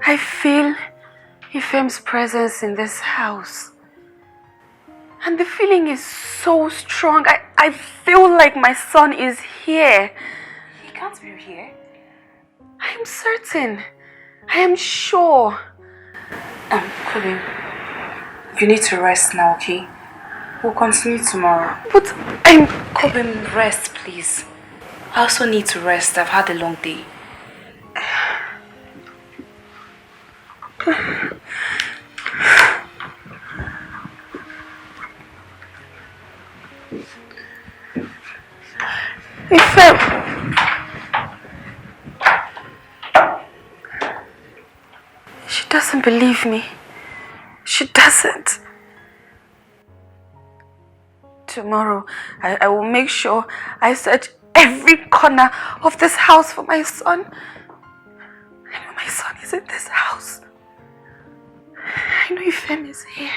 I feel Ifem's presence in this house. And the feeling is so strong. I feel like my son is here. He can't be here. I am certain. I am sure. Colin, you need to rest now, okay? We'll continue tomorrow. But Colin, rest, please. I also need to rest. I've had a long day. She doesn't believe me. She doesn't. Tomorrow, I will make sure I search every corner of this house for my son. I know my son is in this house. I know Ifem is here.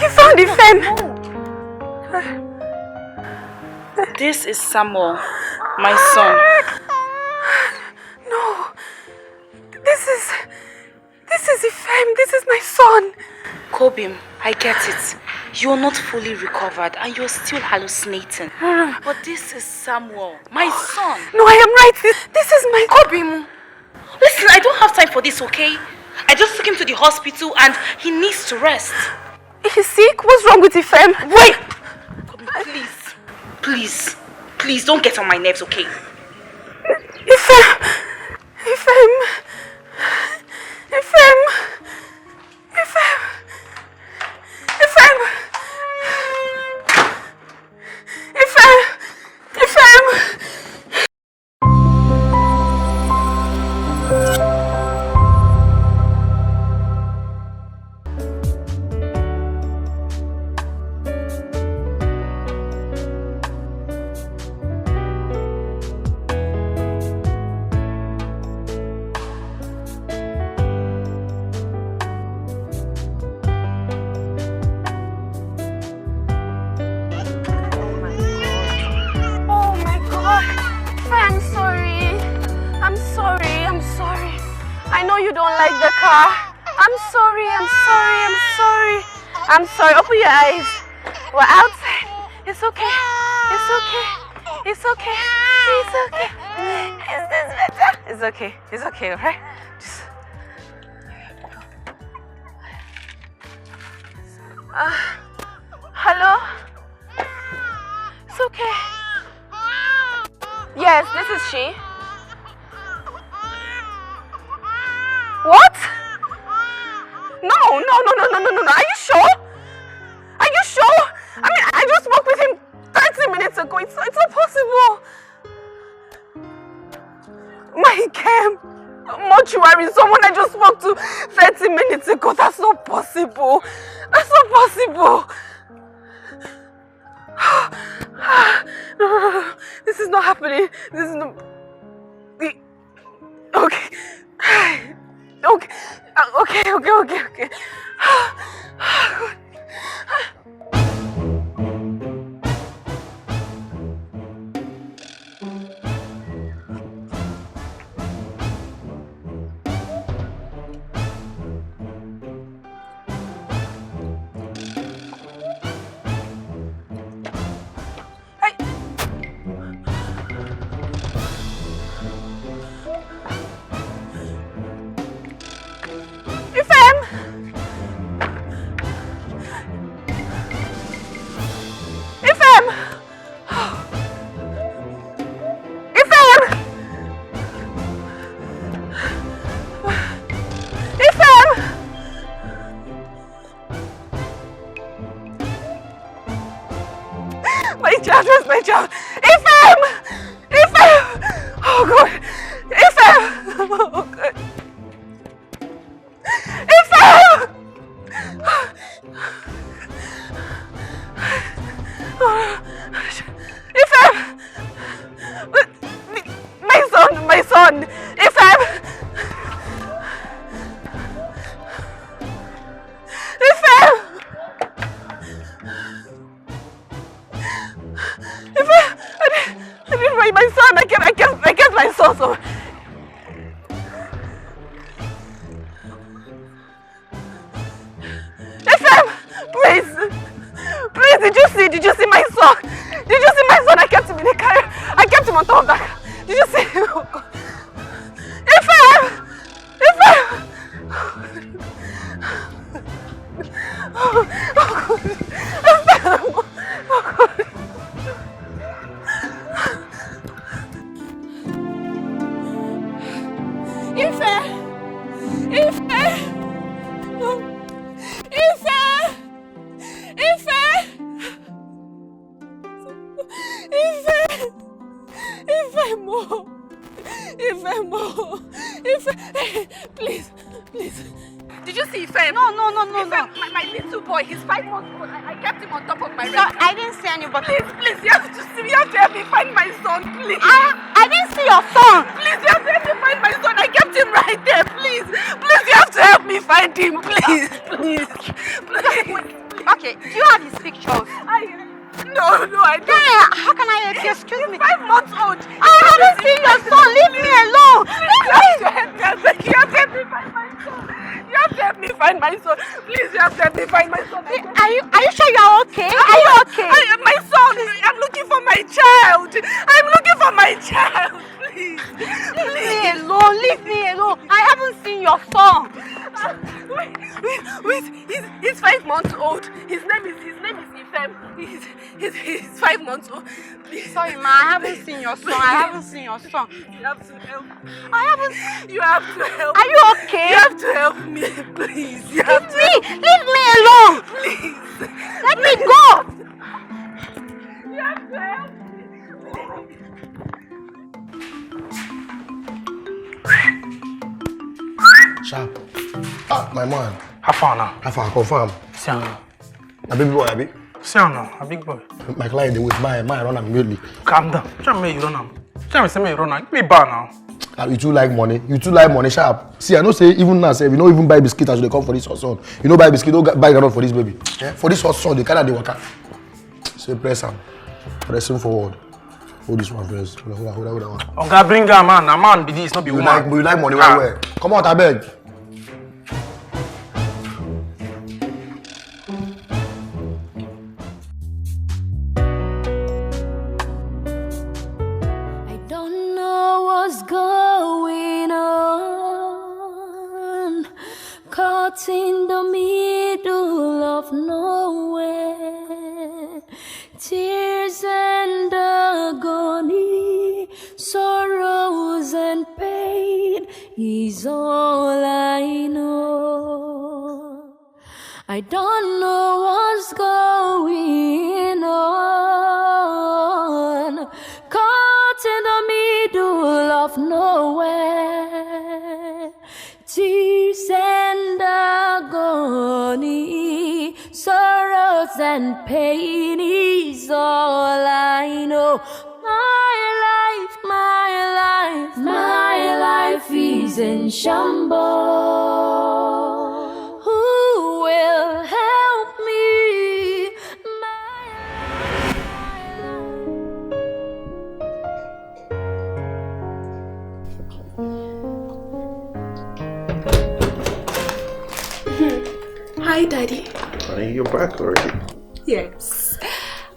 You found Ifem! This is Samuel, my son. No. This is Ifem. This is my son. Kobim, I get it. You're not fully recovered and you're still hallucinating. But this is Samuel, my son. No, I am right. This is my Kobim. Listen, I don't have time for this, okay? I just took him to the hospital and he needs to rest. He's sick? What's wrong with Ifem? Wait! Kobim, please. Please don't get on my nerves, okay? Ifem! I'm sorry. Open your eyes. We're outside. It's okay. It's okay. It's okay. It's okay. Is this better? It's okay. It's okay, alright? Just... hello? It's okay. Yes, this is she. What? No. Are you sure? Are you sure? I mean, I just spoke with him 30 minutes ago. It's not possible. My camp. Mortuary. Someone I just spoke to 30 minutes ago. That's not possible. That's not possible. No. This is not happening. This is not... Okay. Okay. My child. Ifem! Oh God. Ifem! Oh God. Ifem! Ifem! My son! Ifem! Please. Did you see Ife? No. My little boy, he's 5 months old. I kept him on top of my rest. I didn't see anybody. Please, you have to see me. You have to help me find my son, please. I didn't see your son. Please, you have to help me find my son. I kept him right there, please. Please, you have to help me find him, please. Okay, do you have his pictures? No, I don't. Yeah, how can I help you? Excuse me. 5 months old. I haven't seen your son. Leave me alone. You have to help me find my son. You have to help me find my son. Please, you have to help me find my son. Are you sure you're okay? Are you okay? My son. I'm looking for my child. Please. Leave me alone. I haven't seen your son. Wait. He's 5 months old. His name is Ifem. He's 5 months old. Please. Sorry, ma, I haven't seen your son. You have to help. You You have to help. Are you okay? You have to help me, please. Leave me alone. Please. Let me go. You have to help me. Sharp. My man. How far now? How far? Confirm. See now. A baby boy, abi? See now, a big boy. My client, they with my run immediately. Calm down. Tell me you run now. Tell me say me you run now. Give me bar now. You too like money, Sharp. See, I know say even now, say, you don't even buy biscuit as they come for this hot son. You know buy biscuit, don't buy groundnut for this baby. Yeah? For this hot son, they carry the worker. Say press him. Press him forward. Hold this one first. Hold that one. Oga bring her man. A man be this, not be woman. You like money well. Come out, I beg. In the middle of nowhere, tears and agony, sorrows and pain is all I know. I don't know what's going on, caught in the middle of nowhere. Tears and agony, sorrows and pain is all I know. My life is in shambles. Who will help me? Hi, Daddy. Honey, you're back already. Yes,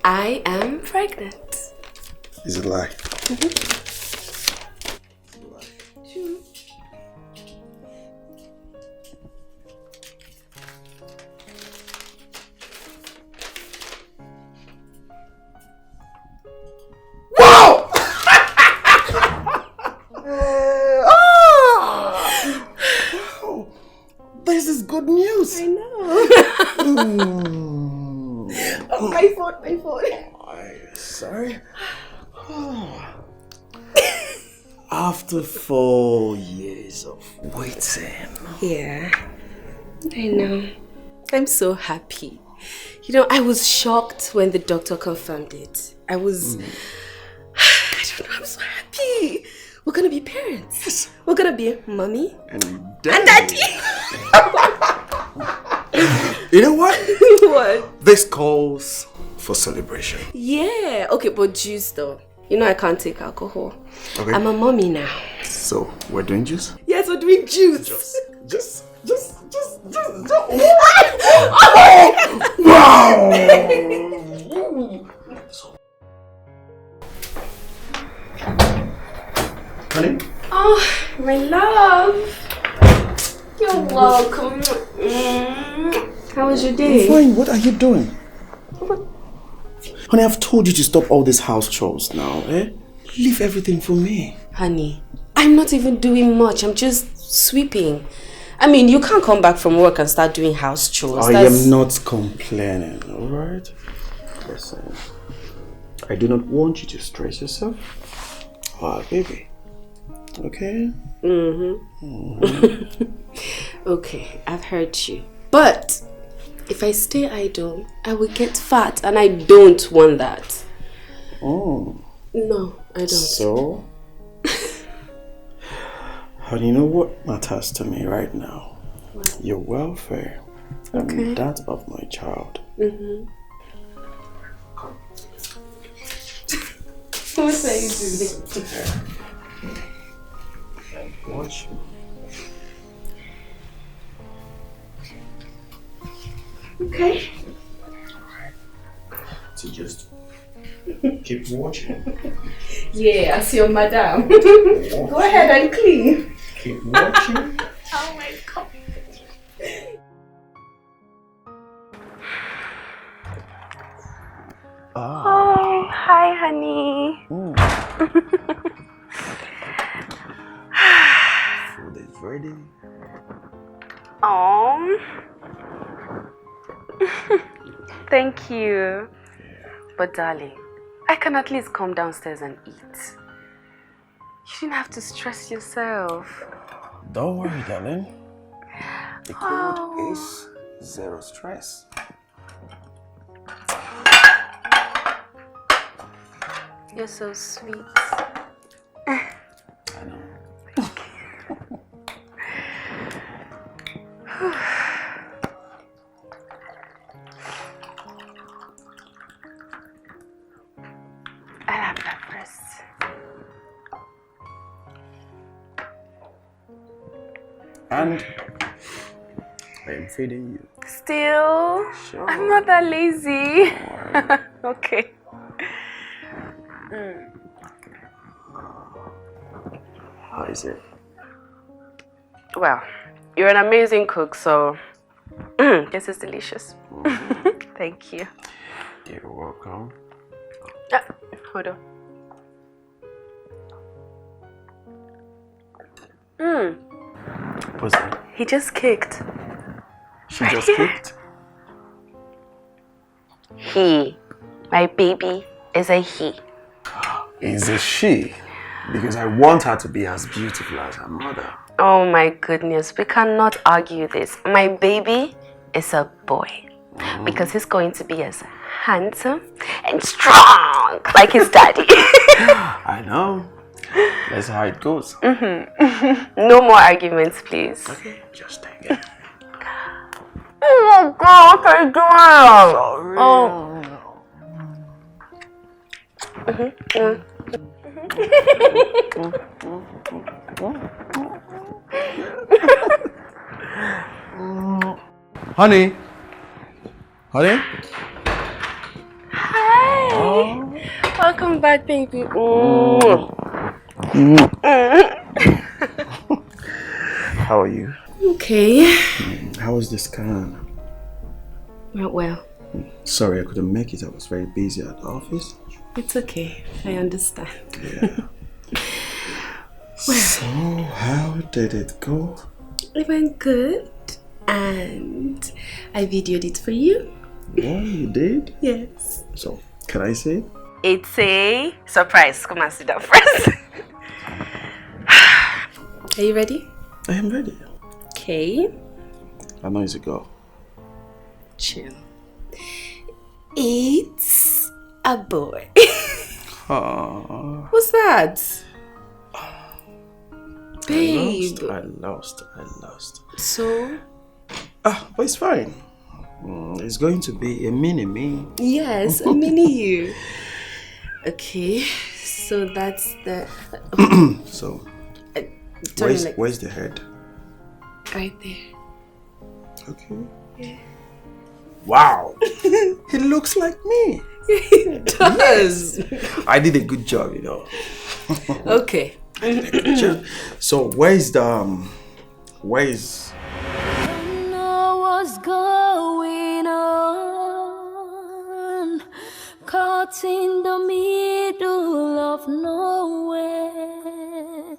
I am pregnant. Is it like? Wow! This is good news. I know. Oh, my fault. Sorry. After 4 years of waiting. Yeah, I know. I'm so happy. You know, I was shocked when the doctor confirmed it. I don't know, I'm so happy. We're gonna be parents. Yes. We're gonna be mommy and daddy. You know what? What? This calls for celebration. Yeah. Okay, but juice though. You know I can't take alcohol. Okay. I'm a mommy now. So, we're doing juice? Yes, we're doing juice. Just. Wow! Honey? Oh, my love. You're welcome. How was your day? I'm fine. What are you doing? Honey, I've told you to stop all these house chores now, eh? Leave everything for me. Honey, I'm not even doing much. I'm just sweeping. I mean, you can't come back from work and start doing house chores. I am not complaining, alright? Listen, I do not want you to stress yourself. Baby. Okay? Okay, I've heard you. But if I stay idle, I will get fat, and I don't want that. Oh. No, I don't. So? And you know what matters to me right now? What? Your welfare. Okay. And that of my child. What are you doing? Watch. Okay. Alright. So just keep watching. Yeah, as your madam. Go ahead and clean. Keep watching. Oh my god. Oh, hi, honey. Food is ready. Oh, thank you. But darling, I can at least come downstairs and eat. You didn't have to stress yourself. Don't worry, darling. The code is 0 stress. You're so sweet. I know. I'll have that first. And I am feeding you. Still? Sure. I'm not that lazy. Okay. How is it? Well, you're an amazing cook, so this is delicious. Thank you. You're welcome. Hold on. What's that? He just kicked. She just kicked? He. My baby is a he. Is a she? Because I want her to be as beautiful as her mother. Oh my goodness, we cannot argue this. My baby is a boy. Because he's going to be as handsome and strong like his daddy. I know. That's how it goes. No more arguments, please. Okay, just take it. Oh my god, what are you doing? Sorry. Oh. Honey? Honey? Hi. Oh. Welcome back, baby. How are you? Okay. How was the scan? Went well. Sorry, I couldn't make it. I was very busy at the office. It's okay. I understand. Yeah. So, how did it go? It went good. And I videoed it for you. Yeah, you did? Yes. So, can I say? It's a surprise. Come and sit down first. Are you ready? I am ready. Okay. How long is it go? Chill. It's a boy. What's that? Babe. I lost. So? But it's fine. It's going to be a mini me. Yes, a mini you. Okay, so that's the... So, like where's the head? right there. Okay. Yeah. Wow! He looks like me. It does. Yes. I did a good job, you know. Okay. So, where's the... Where's... Don't know what's going on, caught in the middle of nowhere.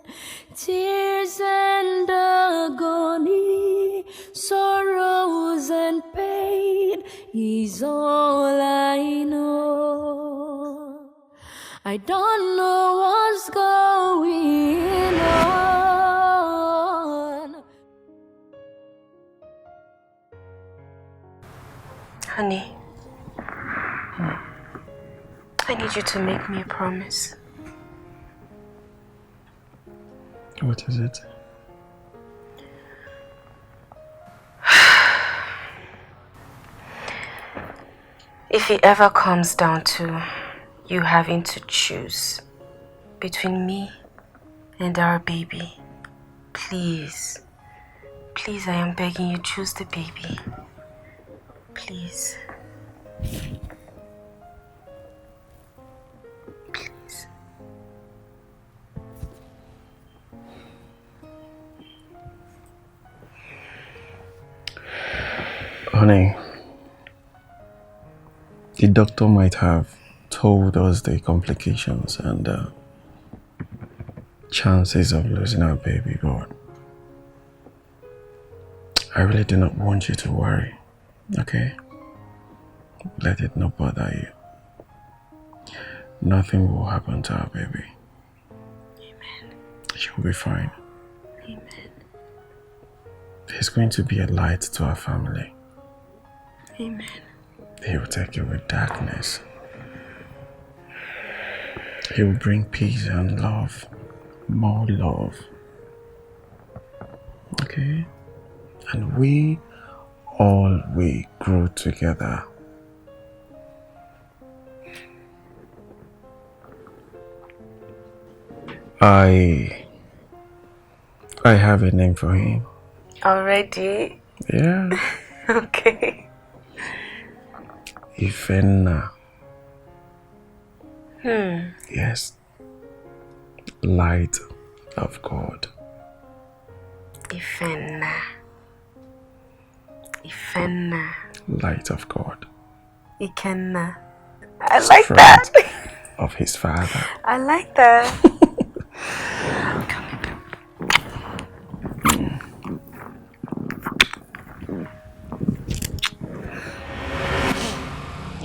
Tears and agony, sorrows and pain is all I know. I don't know what's going on. Honey, I need you to make me a promise. What is it? If it ever comes down to you having to choose between me and our baby, please, please, I am begging you, choose the baby. Please. Please. Honey, the doctor might have told us the complications and chances of losing our baby, but I really do not want you to worry, okay? Let it not bother you. Nothing will happen to our baby. Amen. She'll be fine. Amen. He's going to be a light to our family. Amen. He will take away darkness. He will bring peace and love. More love. Okay? And we all will grow together. I have a name for him. Already? Yeah. Okay. Ifenna. Yes. Light of God. Ifenna. Ifenna. Light of God. Ikenna. I like Strength that. of his father. I like that.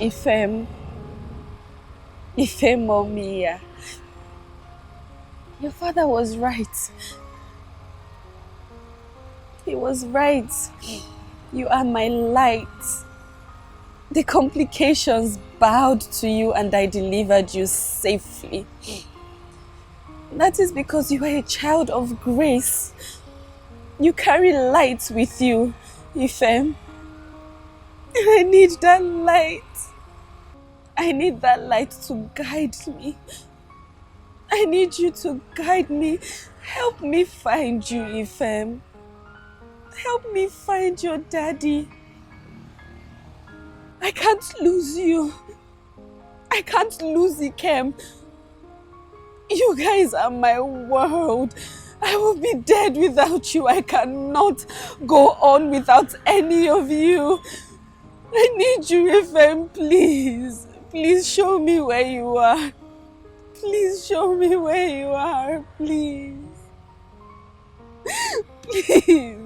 Ifem Momia. Your father was right. He was right. You are my light. The complications bowed to you and I delivered you safely. That is because you are a child of grace. You carry light with you, Ifem. I need that light. I need that light to guide me. I need you to guide me. Help me find you, Ifem. Help me find your daddy. I can't lose you. I can't lose Ikem. You guys are my world. I will be dead without you. I cannot go on without any of you. I need you, Ifem, please. Please show me where you are. Please show me where you are, please. Please.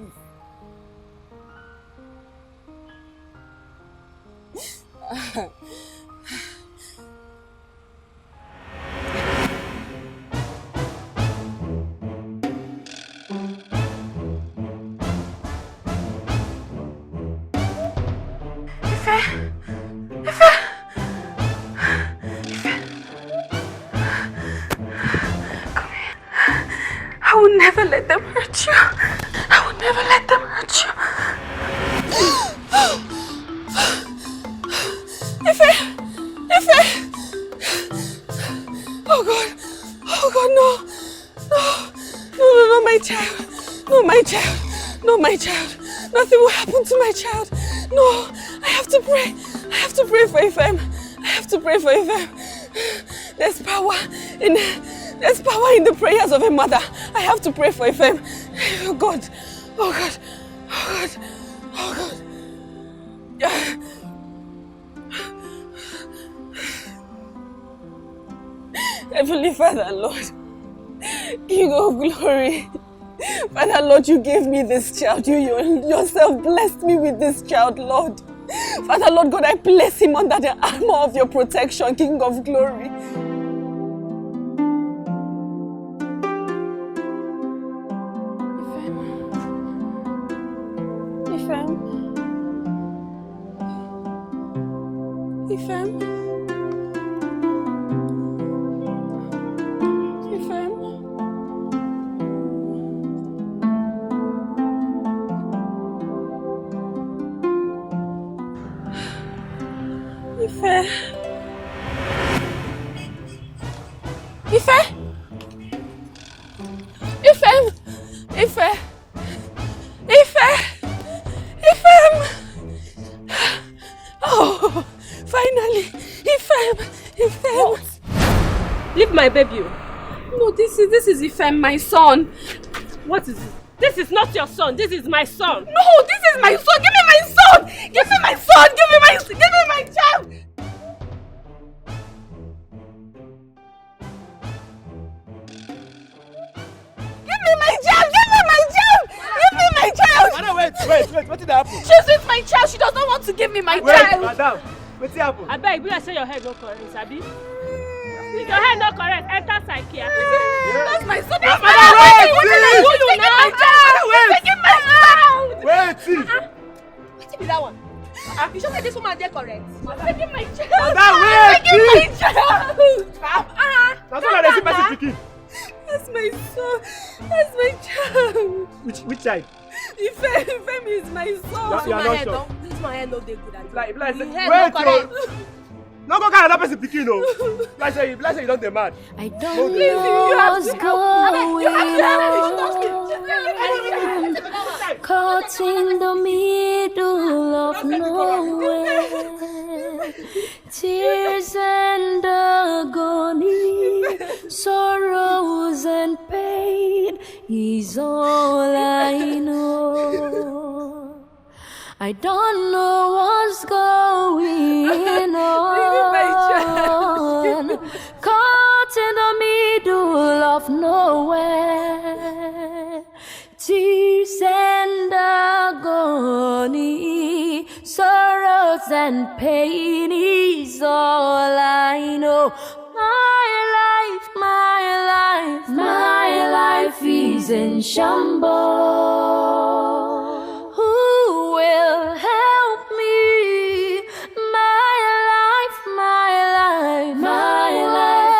I will never let them hurt you. I will never let them hurt you. Ife! Oh God! Oh God, no! No, my child! No, my child! No, my child! Nothing will happen to my child! No! I have to pray! I have to pray for Ifem! I have to pray for Ifem! There's power in the prayers of a mother. I have to pray for Ifem. Oh God. Oh God. Oh God. Oh God. Heavenly Father, Lord, King of glory. Father Lord, you gave me this child. You yourself blessed me with this child, Lord. Father Lord God, I place him under the armor of your protection, King of glory. Ifem. Ifem. Ifem. Ife. Ife. Ifem. Ife. Ife. Ifem. Oh, finally. Ifem. Ifem. What? Leave my baby. No, this is Ifem, my son. What is it? This is not your son. This is my son. No, this is my son. Give me my son. Give me my son. Give me my child. Give me my child. Give me my child. Give me my child. Madam, wait. What did happen? She's with my child. She does not want to give me my child. Madam. What did happen? I beg, you say your head not correct, Sabi? If your head not correct, enter psychiatrist. That's my son. Madam, What wait. did I do? You now? Taking my child. Wait. What be that one? You sure that this woman dey correct? Taking my child. Madam, wait. Taking my child. That's why they see person picking. That's my son. That's my child. Which child? Ifem is my son. You are not sure. This my head no dey good at all. Like, The wait. head no correct. No go carry another person picking, no. Like say you don't demand. I don't No, know what's going on. Caught in the middle of nowhere. Tears and agony, sorrows and pain is all I know. I don't know what's going on. Caught in the middle of nowhere. Tears and agony, sorrows and pain is all I know. My life is in shambles. Who will help me? My life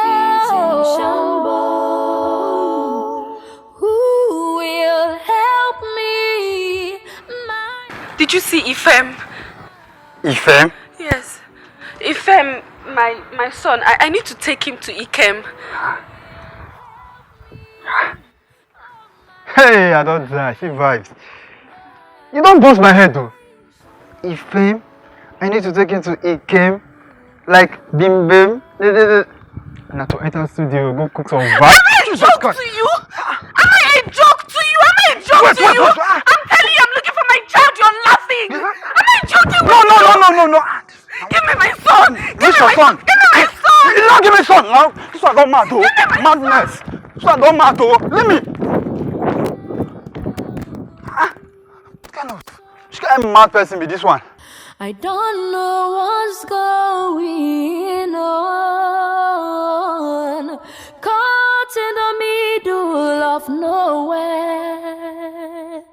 is in shambles. Who will help me? Did you see Ifem? Ifem? Yes. Ifem, my son. I need to take him to Ikem. Hey, I don't die. She vibes. You don't bust my head though. Ifem, I need to take him to Ikem. Like Bim Bim. Now to enter studio, go cook some vibes. Am I a joke to you? Am I a joke to you? I'm telling you, I'm looking for my child. You're laughing. Am I joking with you? No. Give me my son. Give me my son. Give me my son. You don't give me son now. This one don't mad though. Madness. This one don't mad though. Let me. Which kind of mad person be this one? I don't know what's going on. Caught in the middle of nowhere.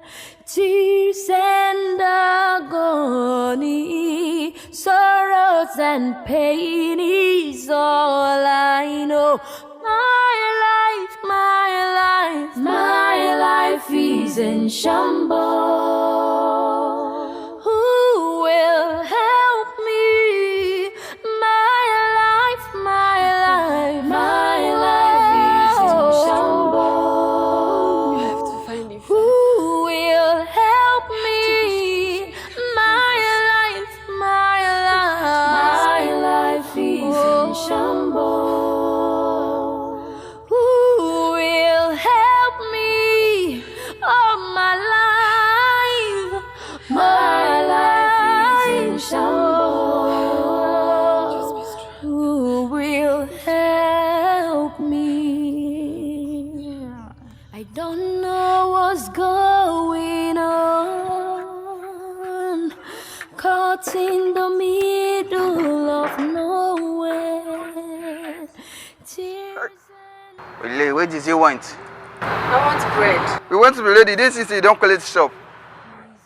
Tears and agony, sorrows and pain is all I know. My life is in shambles. Who will help me? My life is in shambles. You have to find Ifem. Who will help me? My life is in shambles. Who will help me? Oh, my life. Where did you want? I want bread. We went to the lady. This is you don't collect shop.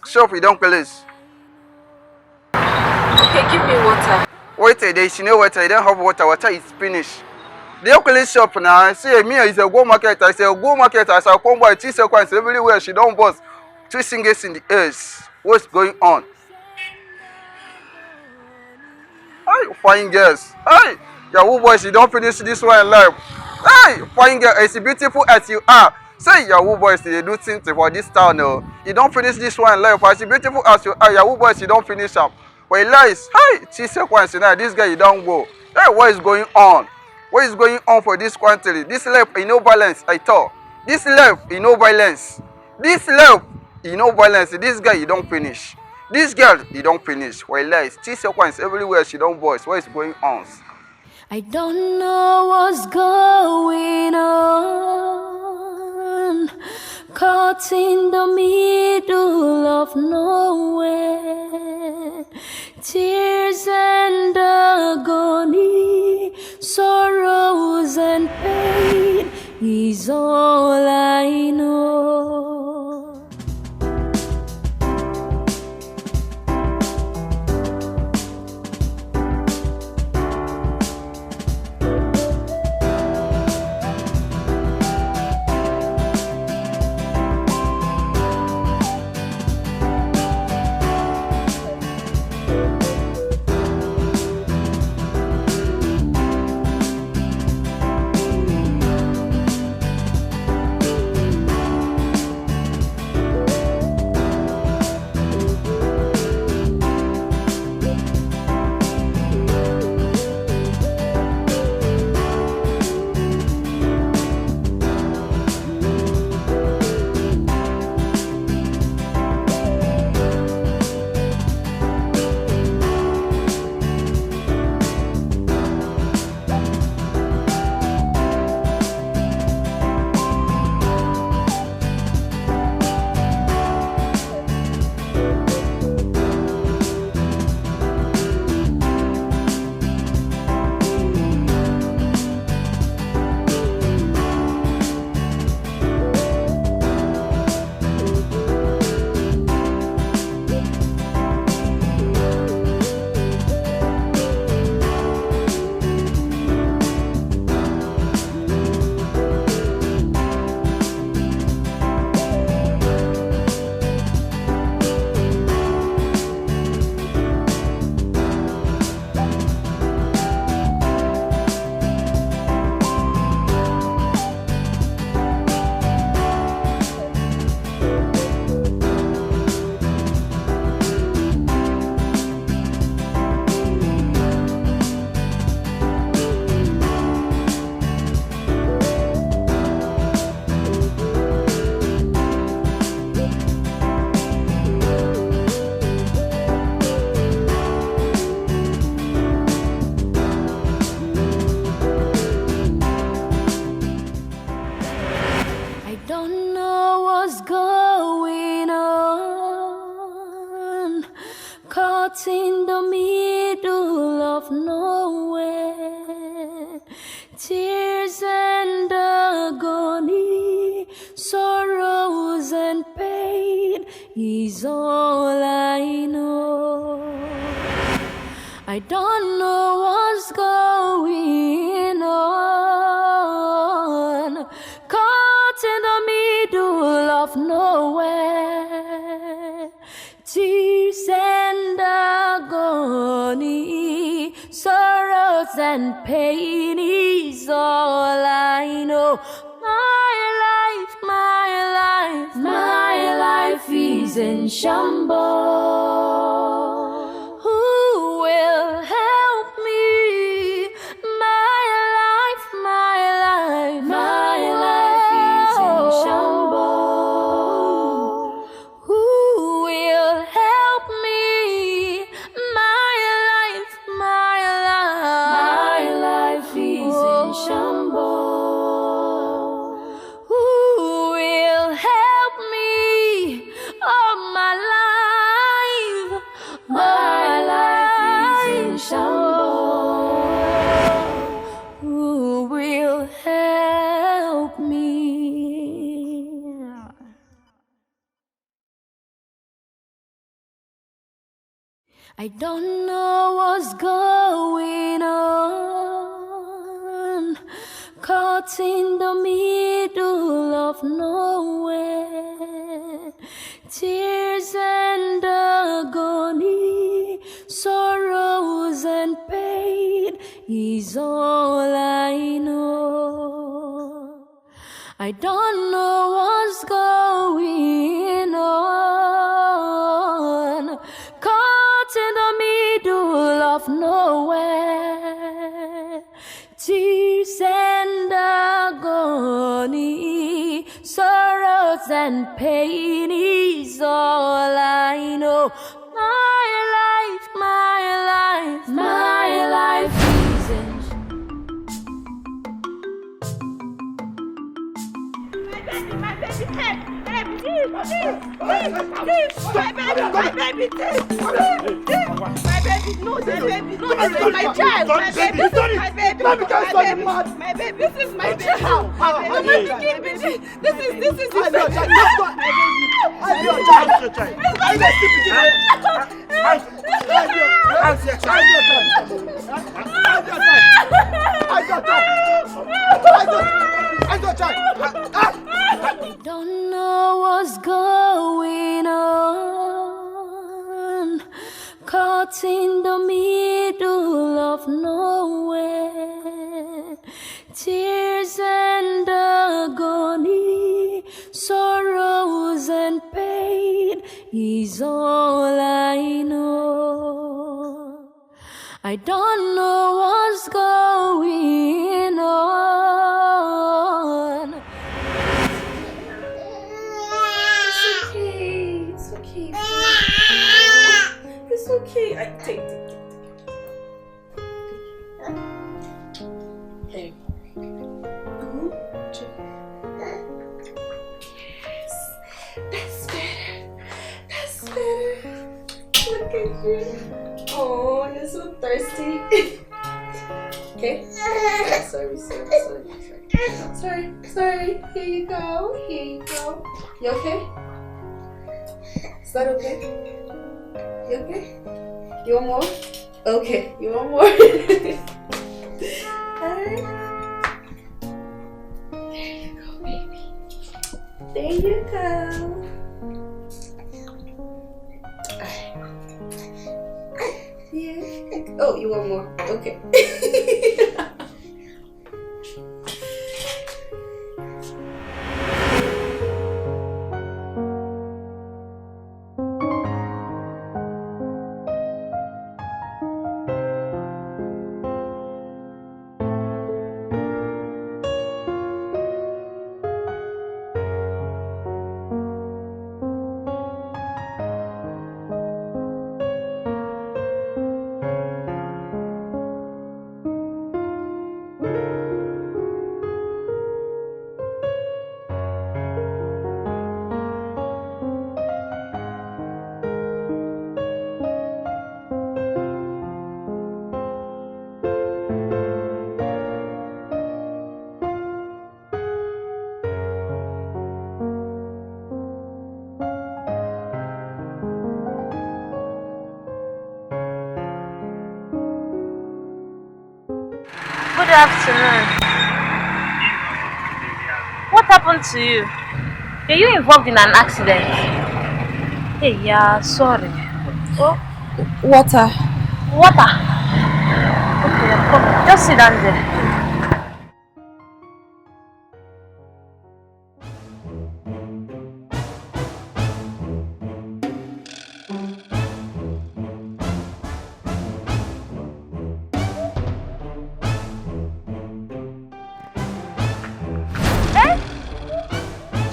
Shop you don't collect. Okay, give me water. Wait a day, she know water. You don't have water. Water is finished. They don't collect shop now. See me is a go market. I say go market. I say come buy 3 seconds everywhere. She don't bust. 3 singles in the ears. What's going on? Hey, fine girls. Hey, Yahoo boys, you don't finish this one in life. Hey, fine girl, as beautiful as you are. Say Yahoo boys, they do things for this town. No, you don't finish this one in life. As beautiful as you are, Yahoo boys, you don't finish them. But lies, hey, 3 seconds now. This guy, you don't go. Hey, what is going on? What is going on for this country? This life, in no balance at all. This life, in no balance. This life, in no balance. This guy, you don't finish. This girl, you don't finish. Well, lies, 3 seconds everywhere. She don't voice. What is going on? I don't know what's going on. Caught in the middle of nowhere. Tears and agony, sorrows and pain is all I know. In the middle of nowhere, tears and agony, sorrows and pain is all I know. I don't know what's going on, caught in the middle of nowhere. Tears and agony, sorrows and pain is all I know. My life is in shambles. Who will help me? My life is in shambles. Who will help me? My life is in shambles. Who will help me? Oh, my life. I don't know what's going on, caught in the middle of nowhere. Tears and agony, sorrows and pain is all I know. I don't know what's going on, caught in the middle of nowhere. Tears and agony, sorrows and pain is all I know. My life isn't. My baby, no, this is my child. My baby, this is my child. This is my I don't know what's going on, caught in the middle of nowhere. Tears and agony, sorrows and pain is all I know. I don't know what's going on. It's okay. It's okay. I take it. Hey. Yes. That's better. Look at you. Oh, you're so thirsty. Okay? Sorry. Here you go. You okay? Is that okay? You okay? You want more? Okay, you want more? Alright. There you go, baby. There you go. Yeah. Oh, you want more? Okay. Good afternoon. What happened to you? Were you involved in an accident? Hey, yeah, sorry. Oh, Water. water. Okay, come. Just sit down there.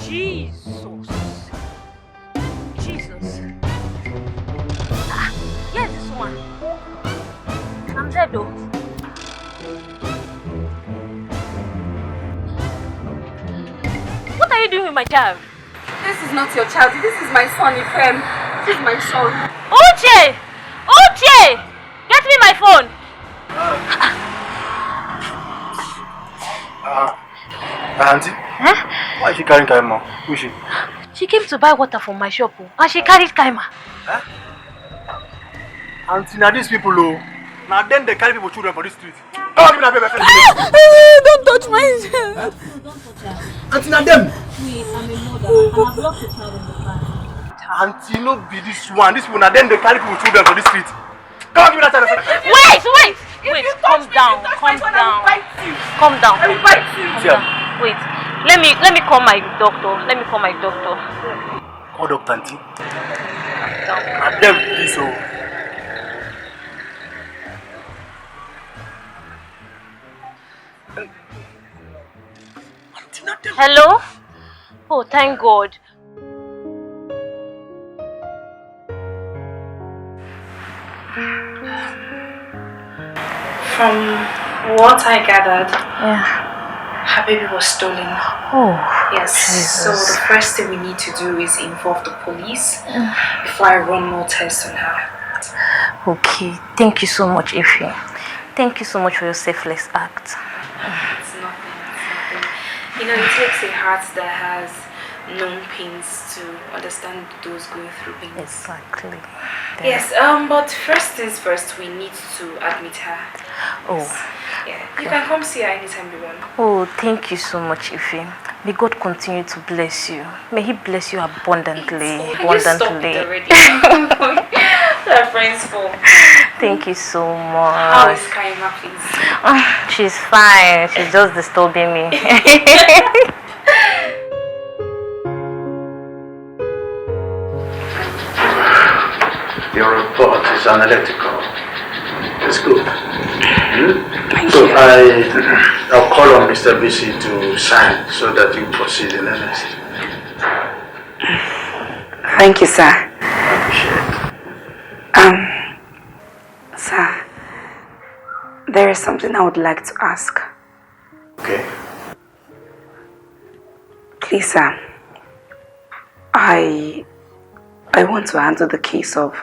Jesus. Yes, this one. I'm dead though. What are you doing with my child? This is not your child. This is my son, Ifem. This is my son. Uche! Uche! Get me my phone! Auntie? Huh? Why is she carrying Kaima? Who is she? She came to buy water from my shop and she carried Kaima. Huh? Auntie, now these people, oh, now then they carry people children for the street. Come on, give me that paper. Don't touch my child. Auntie, now them. Please, I'm a mother and I've lost a child in the past. Auntie, no be this one. This people, now then they carry people children for the street. Come on, give me that child. Wait, calm down. Calm down. Wait, let me call my doctor. Call doctor, auntie. Now them, please, oh. Hello? Oh, thank God. From what I gathered, Yeah. her baby was stolen. Oh, Yes, Jesus. so the first thing we need to do is involve the police before I run more tests on her. Okay, thank you so much, Ify. Thank you so much for your selfless act. It's nothing. You know, it takes a heart that has known pains to understand those going through pain. Exactly. Yes, but first things first, we need to admit her. Oh. Yeah, you can come see her anytime you want. Oh, thank you so much, Ify. May God continue to bless you. May He bless you abundantly. You stopped it already. We're friends for. Thank you so How much. is Kaima, please? She's fine. She's just disturbing me. Your report is analytical. It's good. So I'll call on Mr. BC to sign so that you proceed in earnest. Thank you, sir. I appreciate it. Sir, there is something I would like to ask. Okay. Please, sir. I want to handle the case of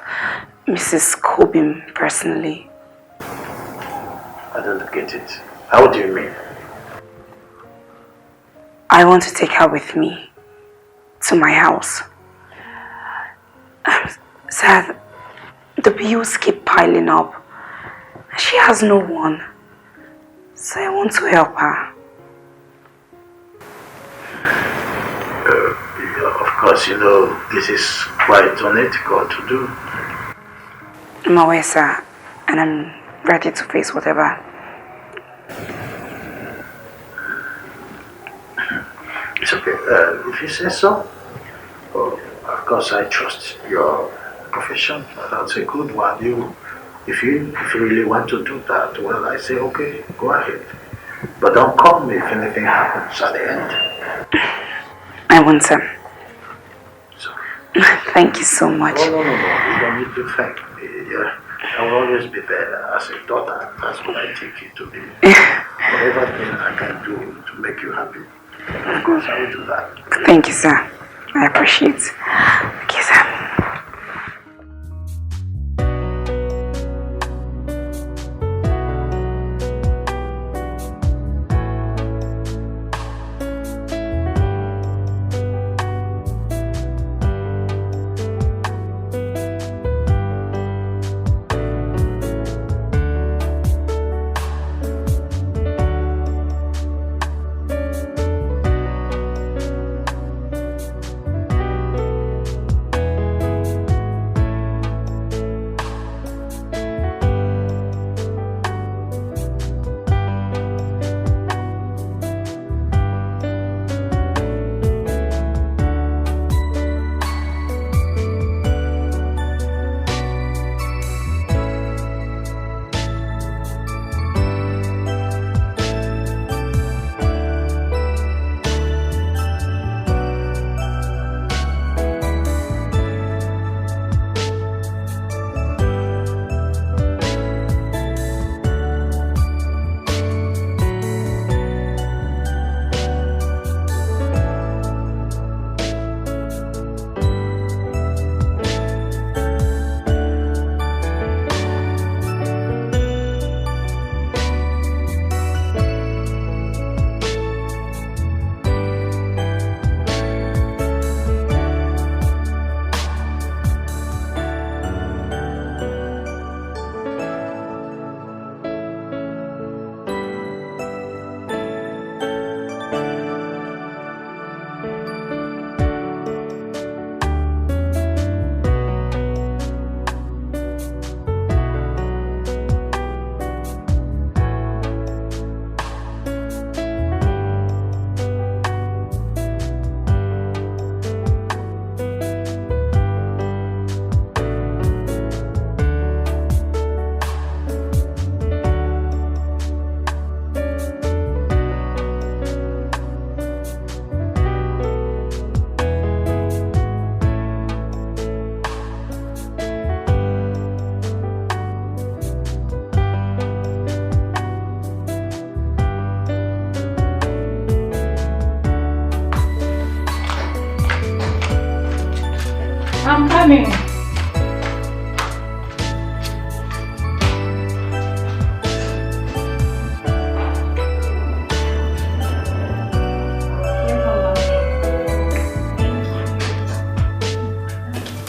Mrs. Cobin personally. I don't get it. How do you mean? I want to take her with me to my house. Sir, the bills keep piling up. She has no one. So I want to help her. Of course, you know, this is quite unethical to do. I'm aware, sir, and I'm ready to face whatever. It's okay. If you say so, of course I trust your profession. That's a good one. If you really want to do that, well, I say okay, go ahead. But don't call me if anything happens at the end. I won't, sir. Thank you so much. No. You don't need to thank me. Yeah. I will always be there as a daughter. That's what I take you to be. Whatever thing I can do to make you happy, of course I will do that. Thank you, sir. I appreciate it. Thank you, sir. coming.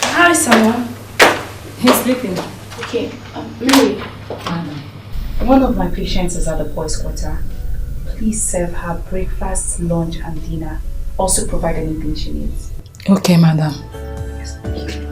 Hi, Samuel. He's sleeping. Okay, Mary. One of my patients is at the boys' quarter. Please serve her breakfast, lunch, and dinner. Also provide anything she needs. Okay, madam. Yes, thank you.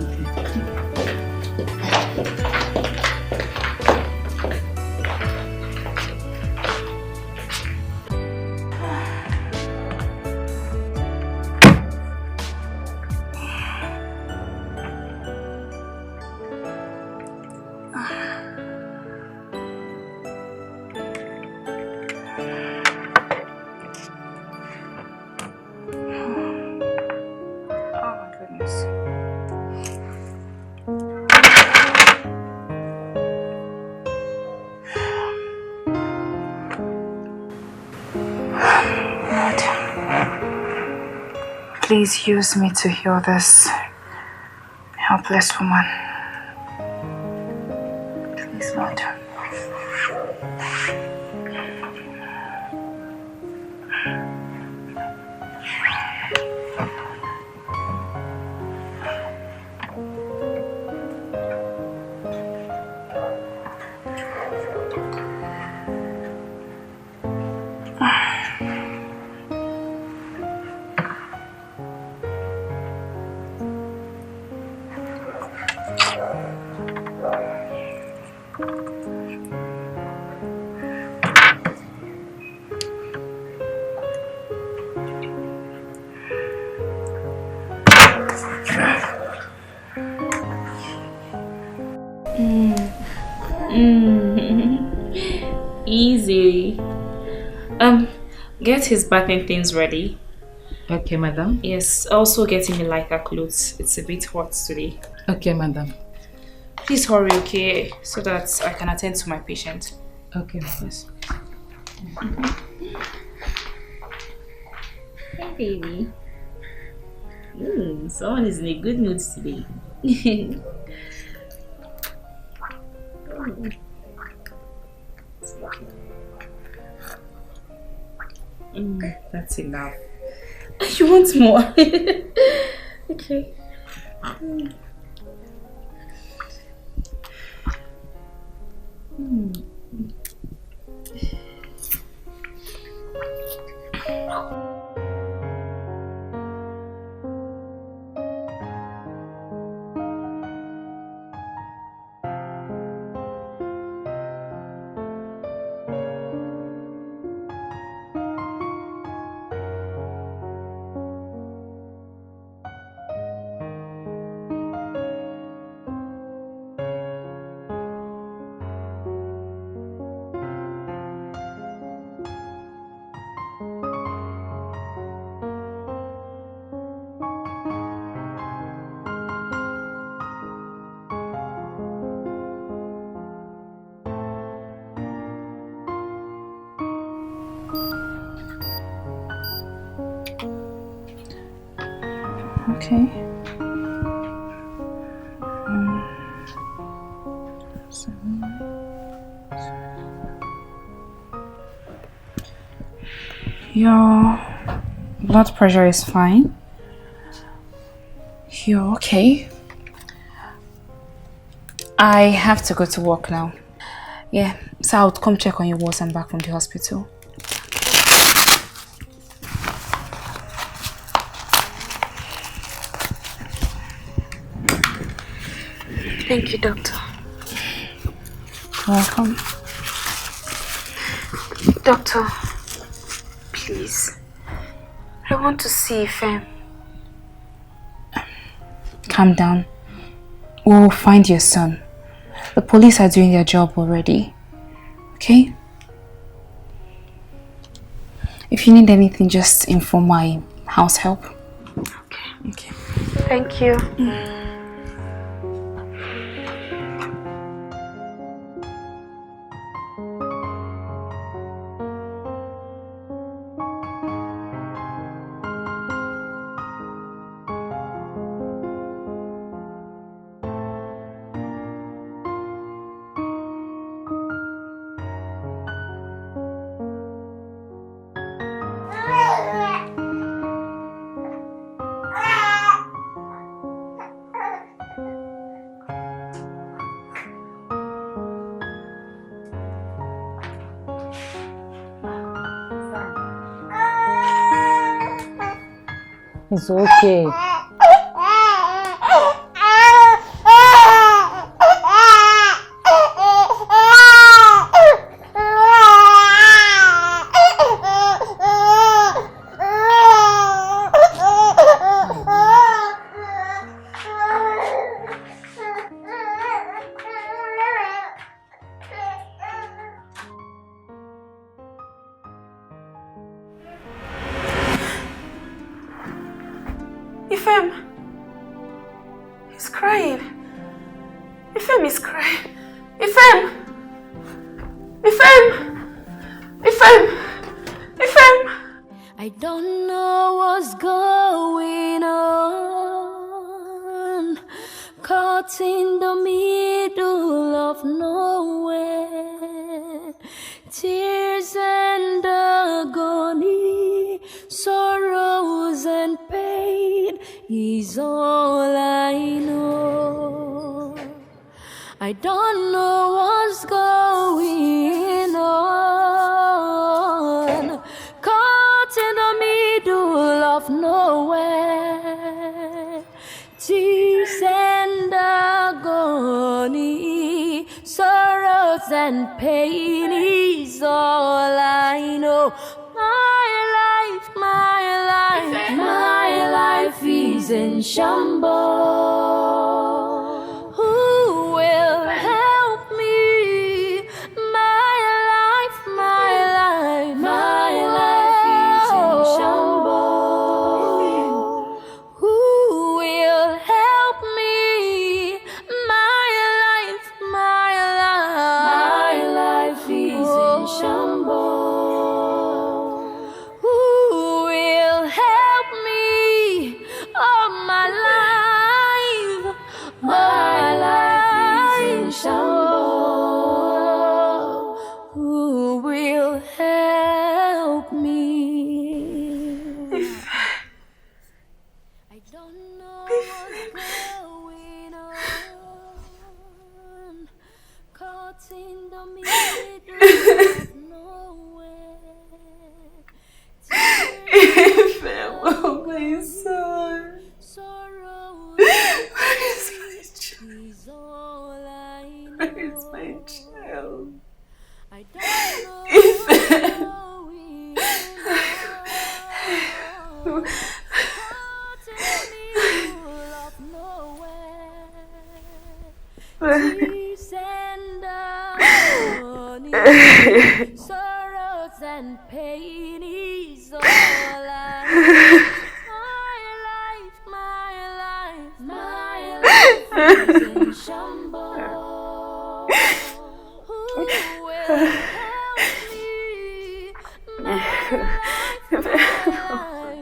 Please use me to heal this helpless woman. Please, Lord. Easy. Get his bathing things ready. Okay, madam. Yes, also get him a lighter clothes. It's a bit hot today. Okay, madam. Please hurry, okay? So that I can attend to my patient. Okay, yes. Hey, baby. Someone is in a good mood today. That's enough. You want more? Okay. Okay. Your blood pressure is fine. You're okay. I have to go to work now. Yeah, so I'll come check on you once I'm back from the hospital. Thank you, doctor. Welcome. Doctor, please. I want to see Ifem. Calm down. We'll find your son. The police are doing their job already. Okay? If you need anything, just inform my house help. Okay. Thank you. It's okay. Ifem! He's crying. Ifem is crying. Ifem! Ifem! Ifem! Ifem! I don't know what's going on. Caught in the middle of nowhere. Tears and agony, sorrows and pain is all I know. I don't know what's going on. Caught in the middle of nowhere. Tears and agony, sorrows and pain is all I know. My life is in shambles. Who will help me? My life is in shambles. Who will help me? My life is in shambles. Who will help me? Oh, my life is in shambles. Who will help me? I don't know what's going on. Caught in the middle of nowhere. Ifem, oh my son. Where is my child? Where is my child? Ifem. Sorrows and pain is all I know. My life is in shambles. Who will help me?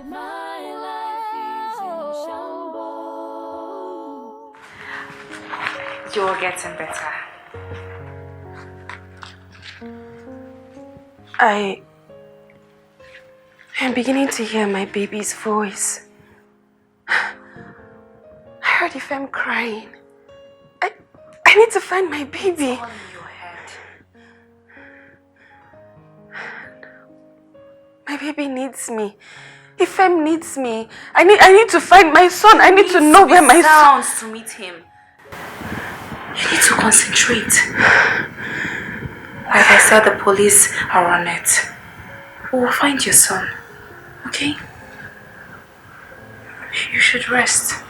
My life is in shambles. You're getting better. I'm beginning to hear my baby's voice. I heard Ifem crying. I need to find my baby. It's all in your head. My baby needs me. Ifem needs me. I need to find my son. I need to know where my son is. To meet him. You need to concentrate. Like I said, the police are on it. We will find your son. Okay? You should rest.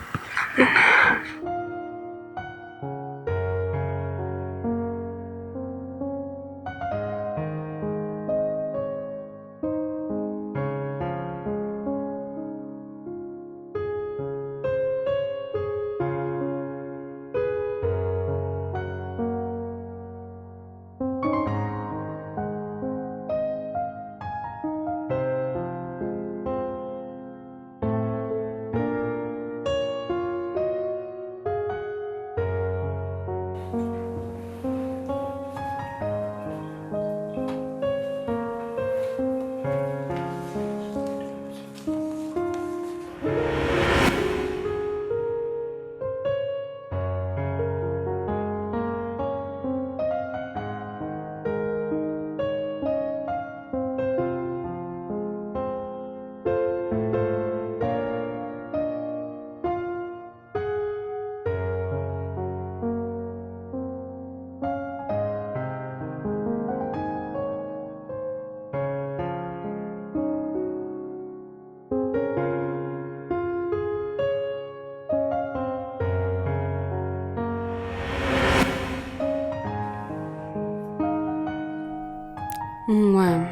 Mwam,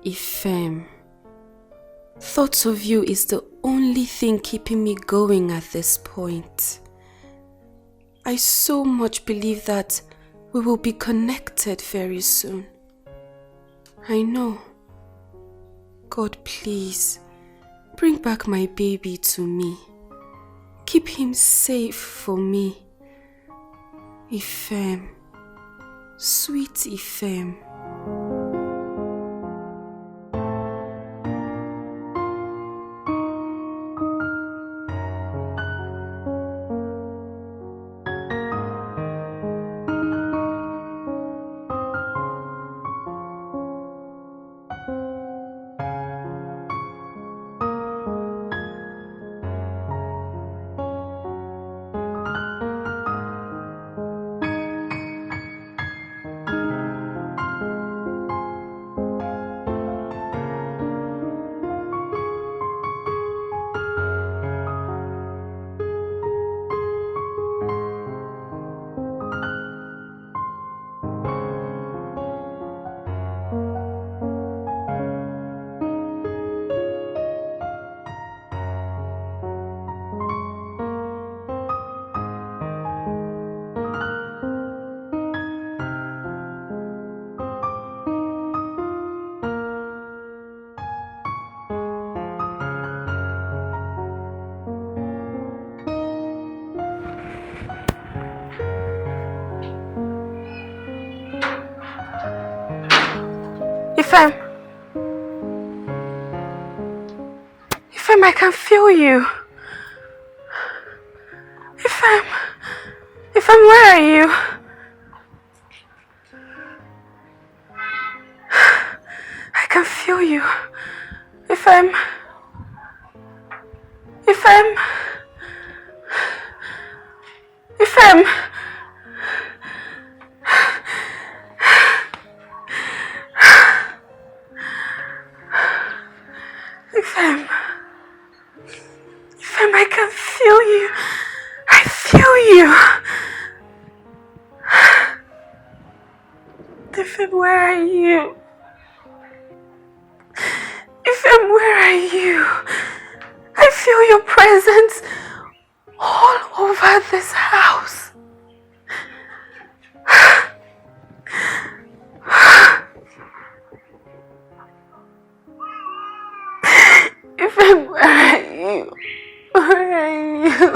Ifem, thoughts of you is the only thing keeping me going at this point. I so much believe that we will be connected very soon. I know. God, please, bring back my baby to me. Keep him safe for me. Ifem, sweet Ifem. Ifem, I can feel you. Ifem, where are you? I can feel you. Ifem. Ifem. Ifem, I can feel you. I feel you. Ifem, where are you? Ifem, where are you? I feel your presence all over this house. Ifem, where are you? Where are you?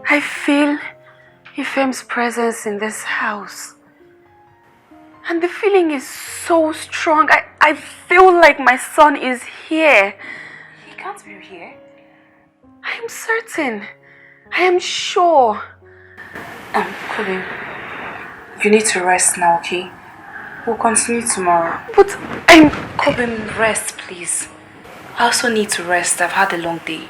I feel Ifem's presence in this house. And the feeling is so strong. I feel like my son is here. He can't be here. I am certain. I am sure. Colin, you need to rest now, okay? We'll continue tomorrow. But Colin, rest, please. I also need to rest. I've had a long day.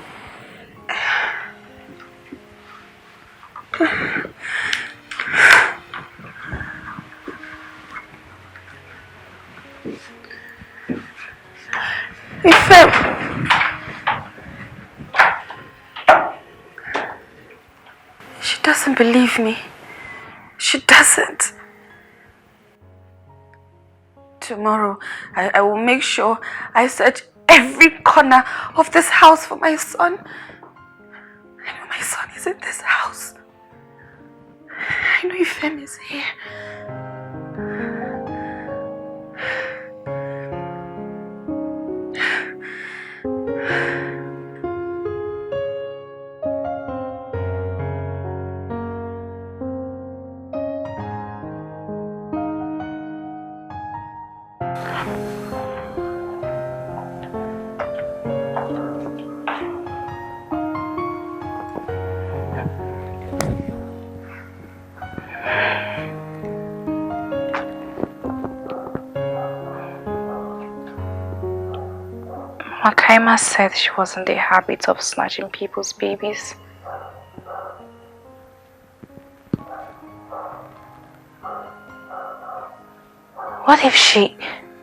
She doesn't believe me. She doesn't. Tomorrow, I will make sure I search every corner of this house for my son. I know my son is in this house. I know Ifem is here. Makaima said she was in the habit of snatching people's babies. What if she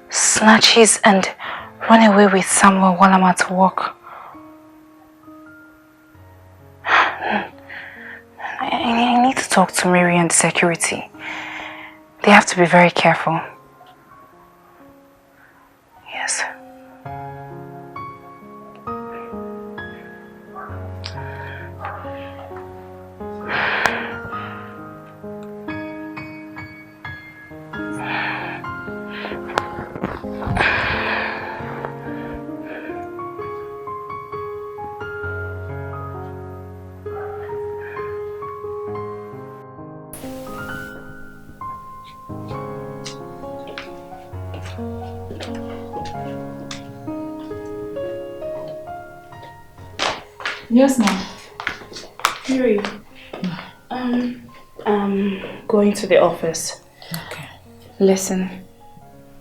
snatches and run away with someone while I'm at work? to talk to Mary and the security. They have to be very careful. Yes. Yes, ma'am. Mary, I'm going to the office. Okay. Listen,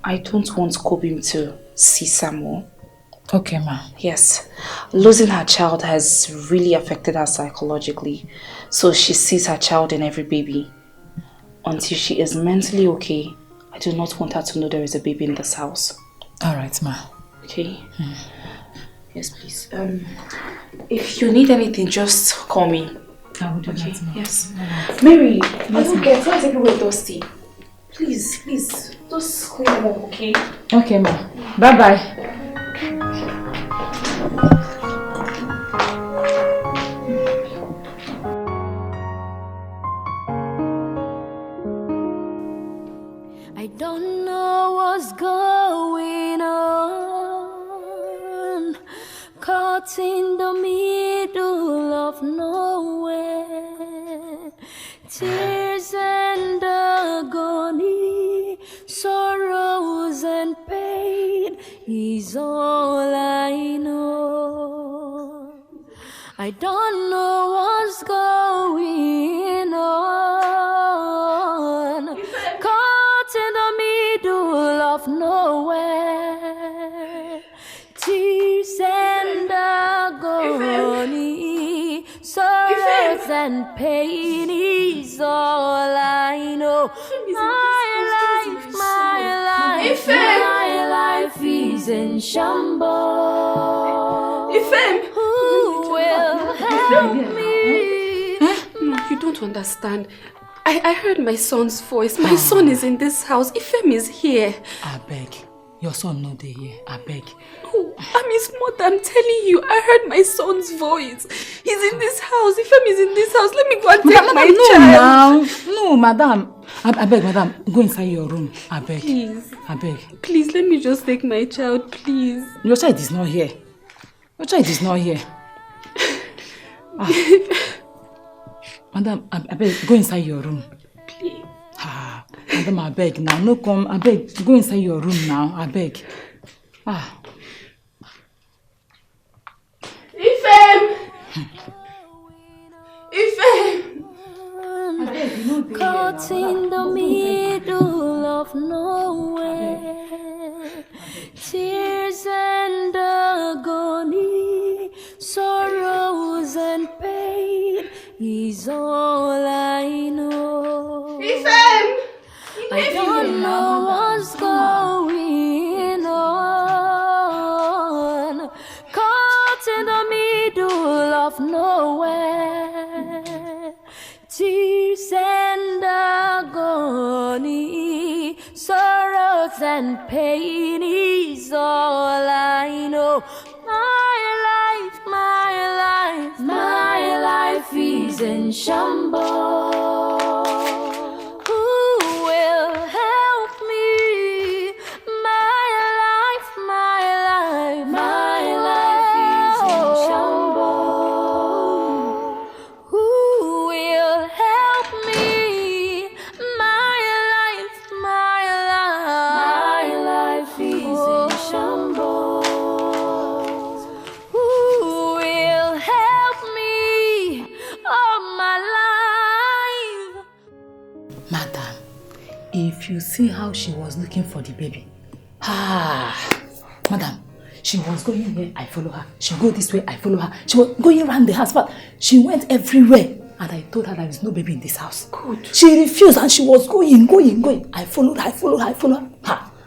I don't want Kobim to see Samuel. Okay, ma'am. Yes. Losing her child has really affected her psychologically. So she sees her child in every baby. Until she is mentally okay, I do not want her to know there is a baby in this house. Alright, ma'am. Okay? Yes, please. If you need anything, just call me. I will do that, ma'am. Yes. Mary, I don't get why is everywhere dusty? Please, just clean it up, okay? Okay, ma'am. Bye-bye. I don't know what's going on, caught in the middle of nowhere. Tears and agony, sorrows and pain is all I know. I don't know what's going on, caught in the middle of nowhere. Tears and agony, sorrows and pain is all I know. My life is in shambles. Who will help me? No, you don't understand. I heard my son's voice. My son is in this house. Ifem is here. I beg. Your son no dey here. I beg. Oh, I'm his mother. I'm telling you. I heard my son's voice. He's in this house. Ifem is in this house. Let me go and take my child. No, madam. I beg, madam. Go inside your room. I beg. Please. I beg. Please, let me just take my child, please. Your child is not here. Your child is not here. Madam, I beg, go inside your room. Please. Madam, I beg now. No come. I beg, go inside your room now. I beg. Ifem! Ifem! Caught in the middle of nowhere. Tears and agony, sorrows and pain is all I know. Ifem! I don't know what's going on, caught in the middle of nowhere. Tears and agony, sorrows and pain is all I know. My life is in shambles. Who will help me? My life is in shambles. Who will help me? My life is in shambles. Who will help me? Oh, my life. Madam, if you see how she was looking for the baby. Madam, she was going here, I follow her. She go this way, I follow her. She was going around the house, but she went everywhere. And I told her there is no baby in this house. Good. She refused and she was going. I followed her.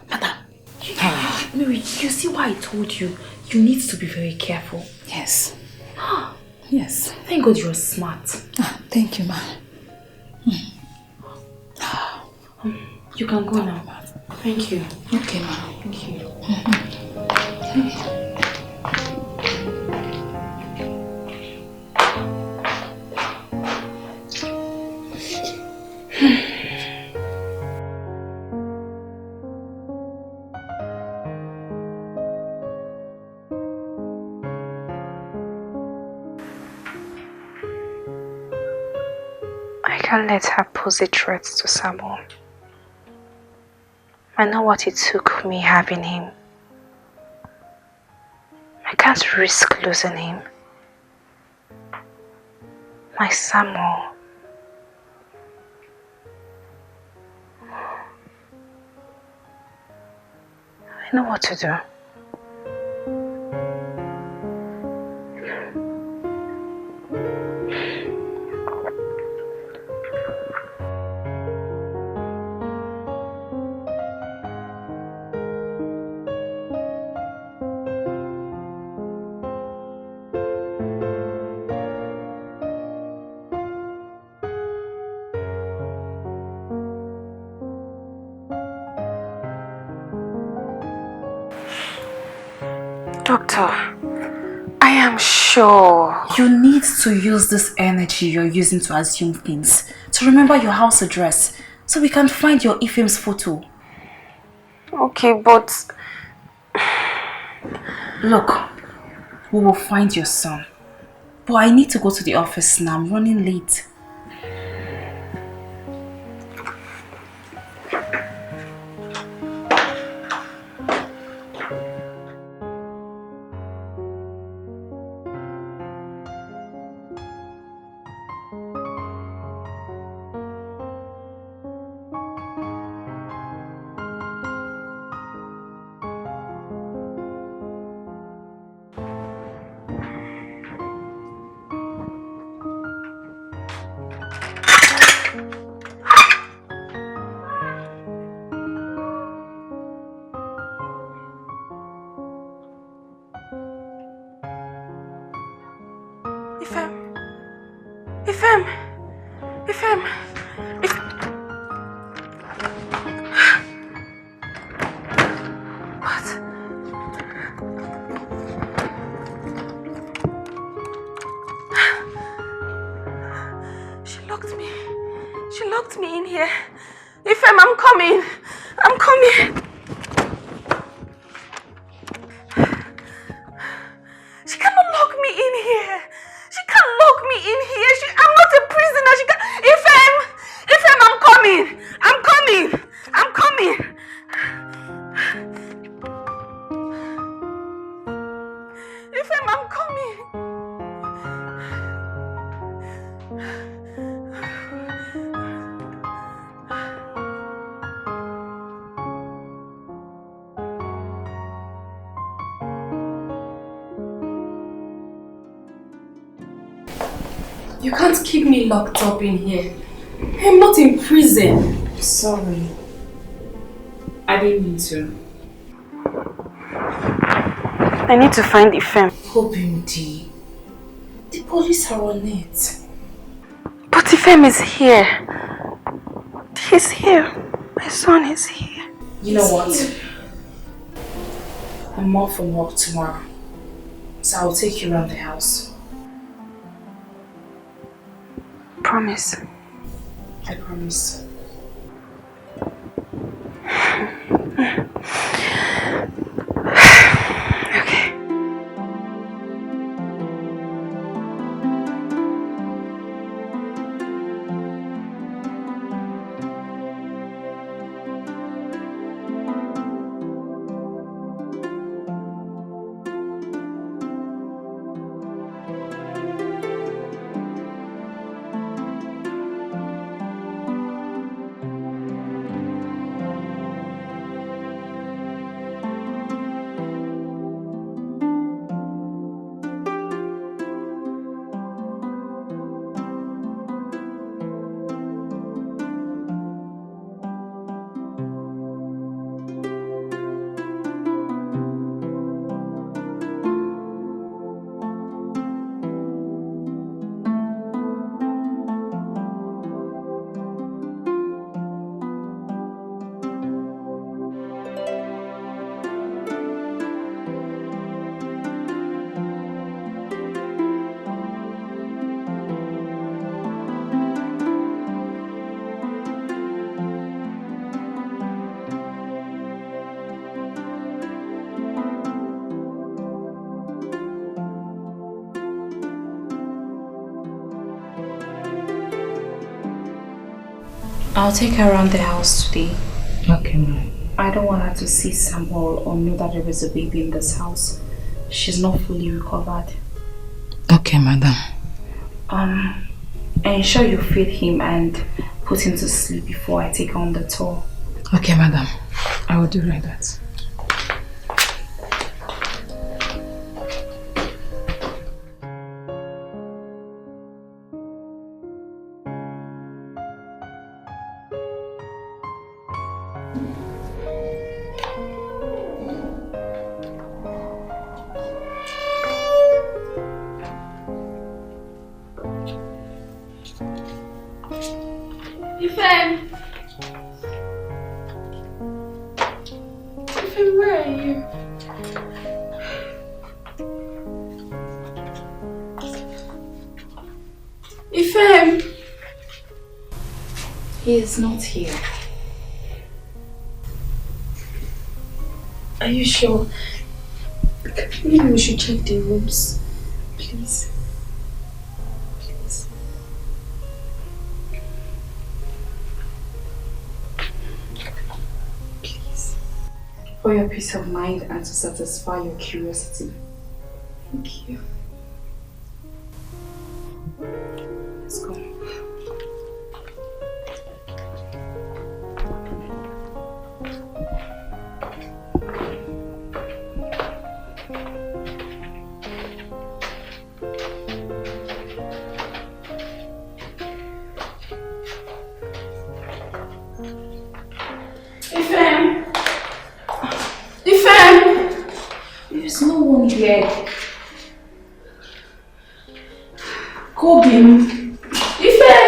Madam. Mary, you see why I told you? You need to be very careful. Yes. Yes. Thank God you're smart. Thank you, ma. You can go now. Thank you. Okay, ma. Thank you. I can't let her pose a threat to Samuel. I know what it took me having him. I can't risk losing him. My Samuel. I know what to do. Doctor, I am sure. You need to use this energy you're using to assume things. To remember your house address. So we can find your Ifem's photo. Okay, but... Look, we will find your son. But I need to go to the office now. I'm running late. She locked me in here. Ifem, I'm coming. I'm coming. She cannot lock me in here. She can't lock me in here. I'm not a prisoner. She can't. Ifem, I'm coming. I'm coming. I'm coming. Ifem, I'm coming. You can't keep me locked up in here. I'm not in prison. Sorry. I didn't mean to. I need to find Ifem. Oh, Beauty. The police are on it. But Ifem is here. He's here. My son is here. You know what? I'm off from work tomorrow. So I'll take you around the house. Promise. I promise. Okay. I'll take her around the house today. Okay, ma'am. I don't want her to see Samuel or know that there is a baby in this house. She's not fully recovered. Okay, madam. Ensure you feed him and put him to sleep before I take on the tour. Okay, madam. I will do like that. Ifem! Ifem, where are you? Ifem! He is not here. Are you sure? Maybe we should check the rooms. Please. Please. Please. For your peace of mind and to satisfy your curiosity. Thank you. Let's go. Ifem! Ifem! There's no one here. Kobim! Ifem!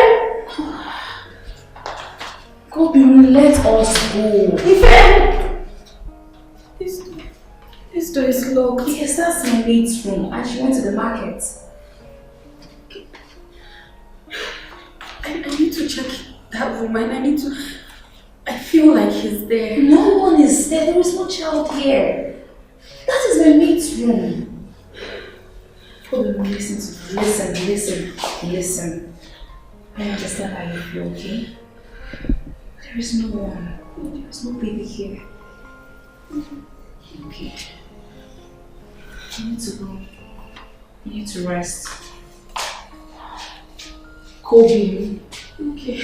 Kobim, let us go. Ifem! This door is locked. Yes, that's my maid's room and she went to the market. I need to check that room and I feel like he's there. No one is there. There is no child here. That is my maid's room. Kobim, listen. I understand how you feel, okay? There is no one. There is no baby here. Okay. You need to go. You need to rest. Kobe. Okay.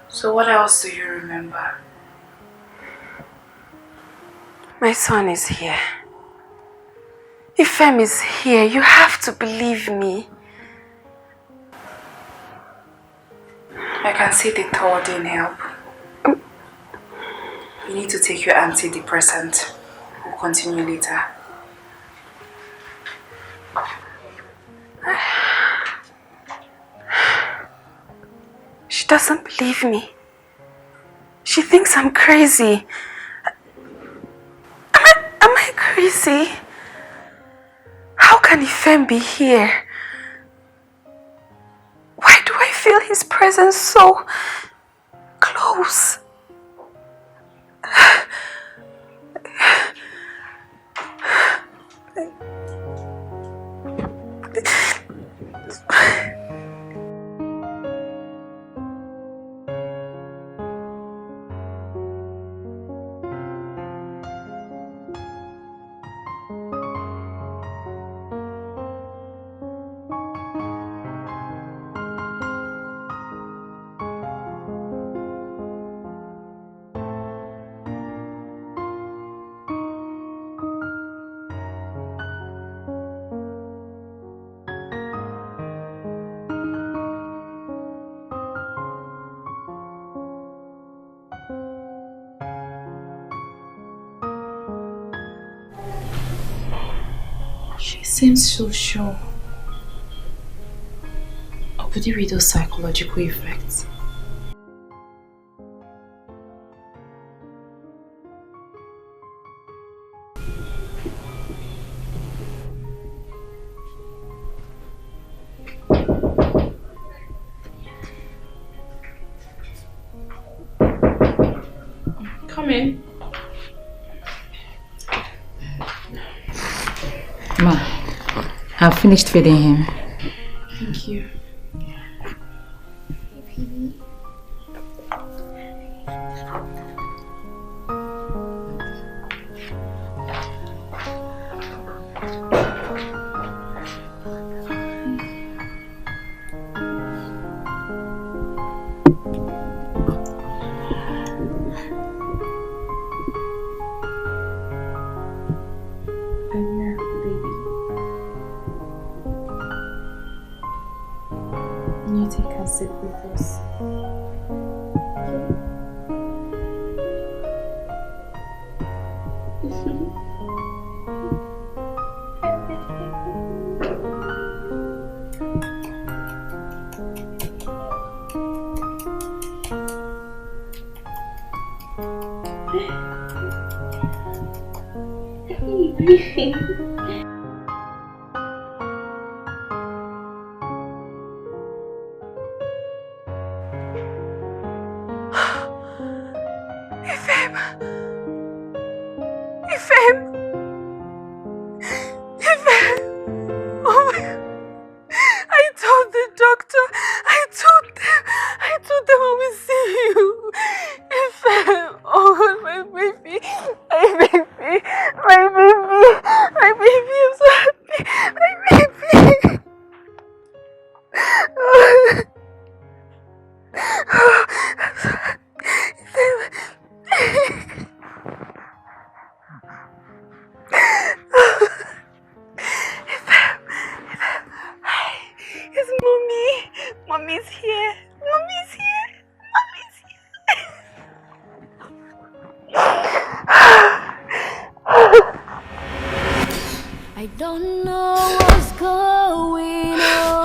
So what else do you remember? My son is here. Ifem is here. You have to believe me. I can see the thought didn't help. You need to take your antidepressant. We'll continue later. She doesn't believe me. She thinks I'm crazy. Am I crazy? How can Ifem be here? Why do I feel his presence so close? She seems so sure. Or could it be those psychological effects? Come in. Ma, I've finished feeding him. Thank you. You take a seat with us. I don't know what's going on.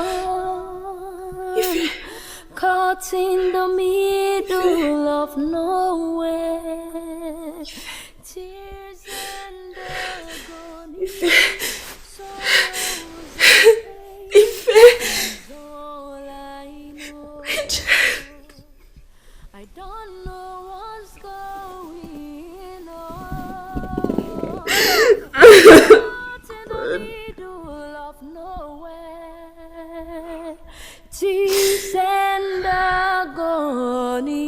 Caught in the middle of nowhere. Tears and agony. All I know. I don't know what's going on. Caught in the middle of nowhere. Tears and agony,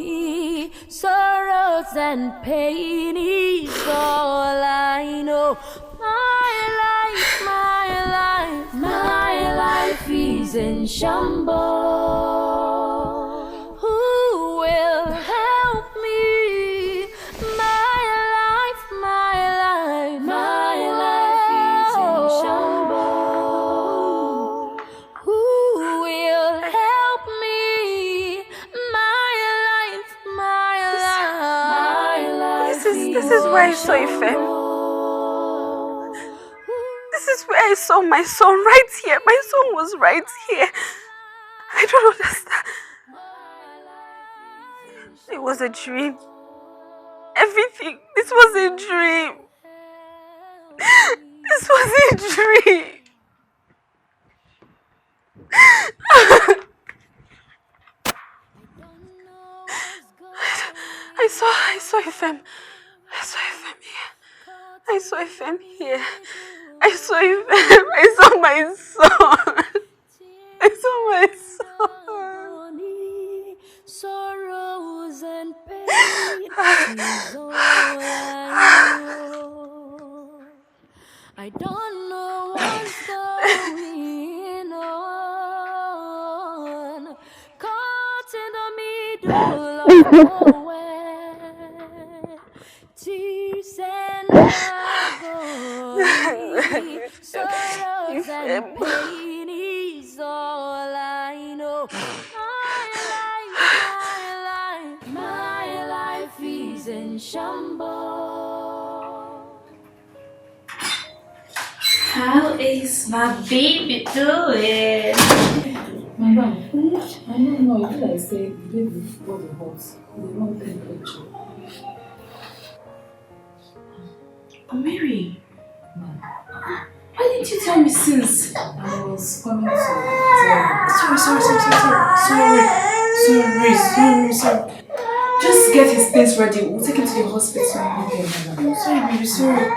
sorrows and pain is all I know. My life is in shambles. Who will help me? My life is in shambles. Who will help me? My life. This is where I saw Ife. This is where I saw my son, right here. My son was right here. I don't understand. It was a dream. Everything. This was a dream. This was a dream. I saw FM. I saw FM here. I saw FM here. I saw FM. I saw my son. I saw my son. Sorrows and pain is all I know. I don't know what's going on. Caught in the middle of nowhere. Tears and agony. Sorrows and pain is all I know. My life is in shambles. How How is my baby doing? Madam, I don't know if I say the baby body hot. They won't take picture. Mary, why didn't you tell me since? I was coming to tell Sorry. Just get his things ready. We'll take him to the hospital. Okay, madam. Sorry, baby, sorry.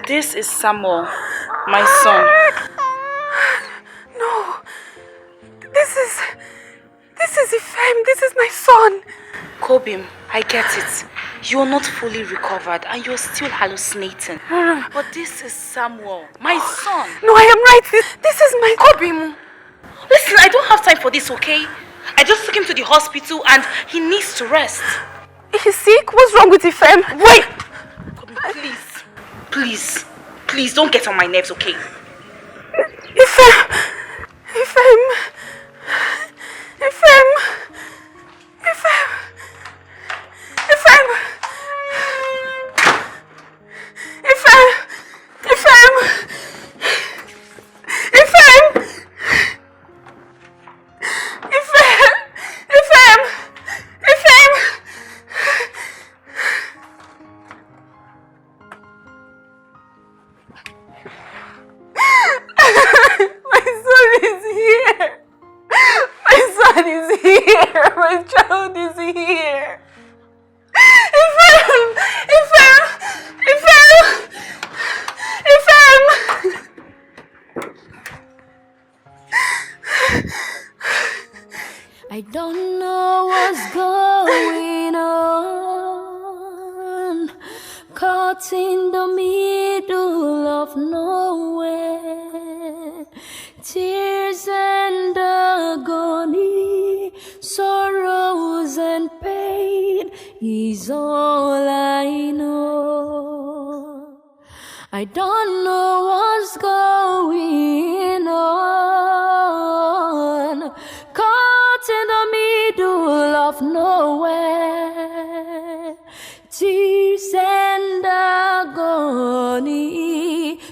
This is Samuel, my son. No. This is Ifem. This is my son. Kobim, I get it. You're not fully recovered and you're still hallucinating. But this is Samuel, my son. No, I am right. This is my... Kobim, listen, I don't have time for this, okay? I just took him to the hospital and he needs to rest. He's sick? What's wrong with Ifem? Wait! Kobim, please don't get on my nerves, okay? Ifem! My son is here. My son is here. My child is here. Ifem! Ifem! Ifem! Ifem! I don't know what's going on, caught in the middle of nowhere. Tears and agony, sorrows and pain is all I know. I don't know what's going on, caught in the middle of nowhere. Tears and agony,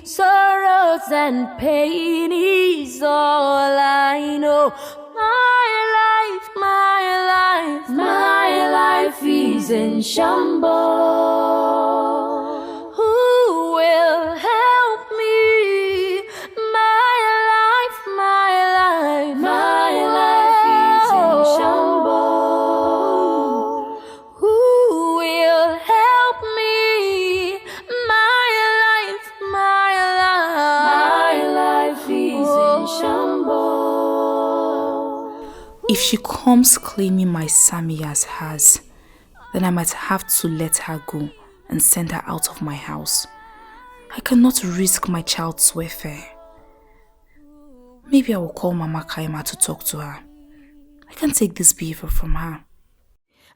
sorrows and pain is all I know. My life is in shambles. Who will help me? My life is in shambles. Who will help me? My life is in shambles. If she comes claiming my Sammy as hers, then I might have to let her go and send her out of my house. I cannot risk my child's welfare. Maybe I will call Mama Kaima to talk to her. I can't take this behavior from her.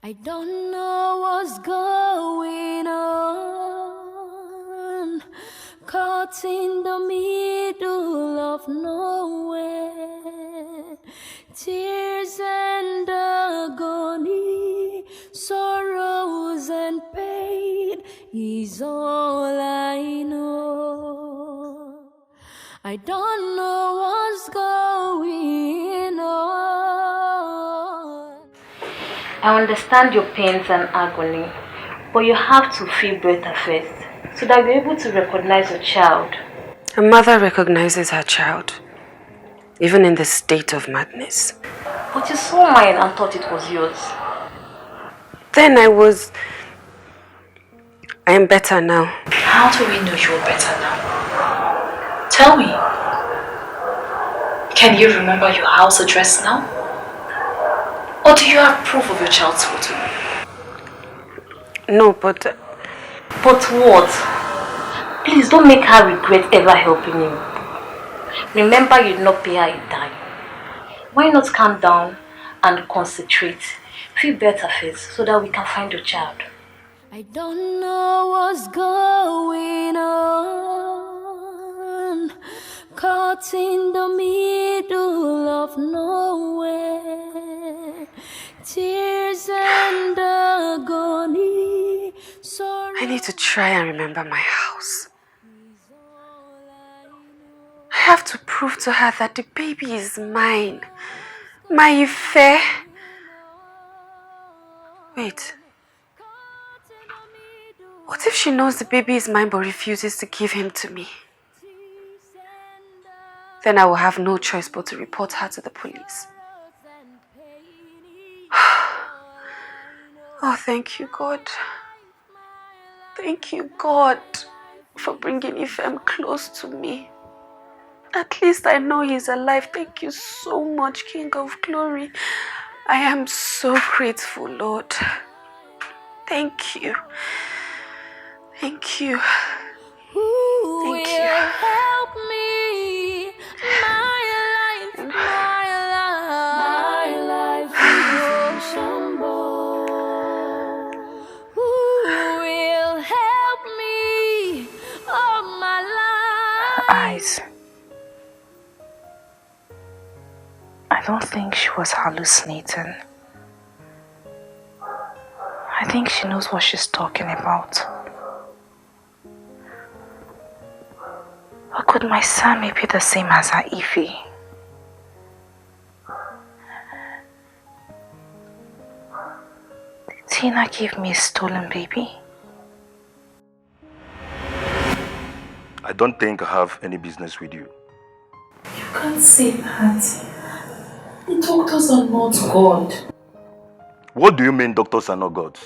I don't know what's going on, caught in the middle of nowhere. Tears and agony, sorrows and pain is all I know. I don't know what's going on. I understand your pains and agony, but you have to feel better first, so that you're able to recognize your child. A mother recognizes her child, even in the state of madness. But you saw mine and thought it was yours. Then I am better now. How do we know you're better now? Tell me. Can you remember your house address now? Or do you have proof of your child's photo? No, but... But what? Please don't make her regret ever helping you. Remember, you did not pay her a dime. Why not calm down and concentrate? Feel better first so that we can find your child. I don't know what's going on, caught in the middle of nowhere. Tears and agony, sorrow. I need to try and remember my house. I have to prove to her that the baby is mine. My Ife. Wait. What if she knows the baby is mine but refuses to give him to me? Then I will have no choice but to report her to the police. Oh, thank you, God. Thank you, God, for bringing Ifem close to me. At least I know he's alive. Thank you so much, King of Glory. I am so grateful, Lord. Thank you. Thank you. Who Thank will you. help me? My life is in shambles. Who will help me? Oh, my life. Her eyes. I don't think she was hallucinating. I think she knows what she's talking about. Or could my Sammy be the same as her Ify? Did Tina give me a stolen baby? I don't think I have any business with you. You can't say that. The doctors are not God. What do you mean doctors are not gods?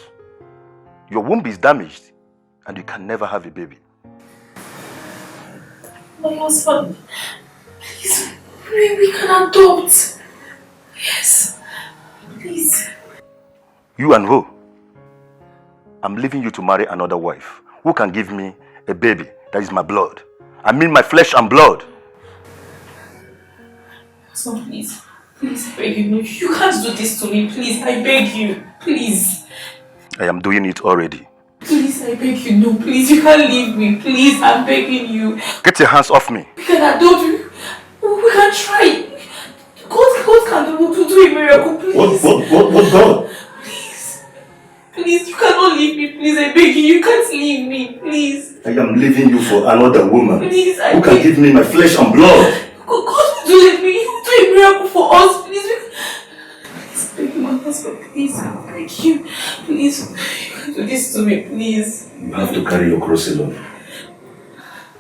Your womb is damaged and you can never have a baby. My husband, please, we can adopt. Yes, please. You and who? I'm leaving you to marry another wife who can give me a baby that is my blood. I mean my flesh and blood. So please, I beg you, no, you can't do this to me, please, I beg you, please. I am doing it already. Please, I beg you, no, please, you can't leave me, please, I'm begging you. Get your hands off me. We can adopt you, we can try. God can do a miracle, please. What God? Please, you cannot leave me, please, I beg you can't leave me, please. I am leaving you for another woman Please, who can give me my flesh and blood. God will do it, you will do a miracle for us, please. Please, beg you, my husband, please, I beg you, please. You can't do this to me, please. You have to carry your cross alone.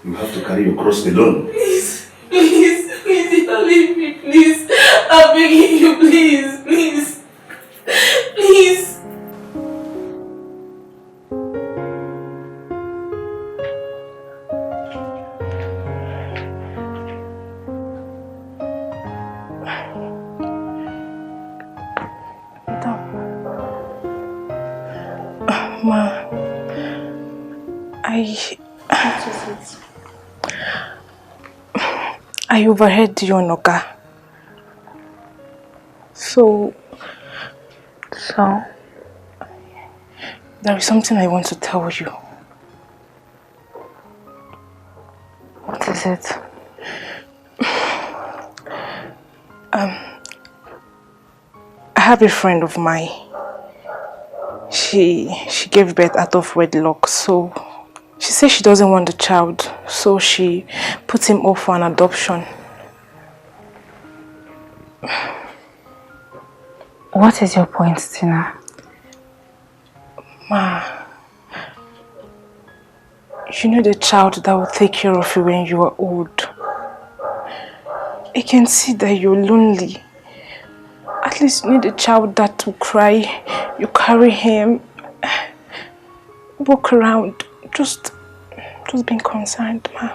You have to carry your cross alone. Please, you can't leave me, please. I'm begging you, please. Ma, I overheard you, Noka. So there is something I want to tell you. What is it? I have a friend of mine. She gave birth out of wedlock, so she says she doesn't want the child, so she put him off for an adoption. What is your point, Tina? Ma, you know the child that will take care of you when you are old. I can see that you're lonely. At least you need a child that will cry. You carry him, walk around, just being concerned, ma.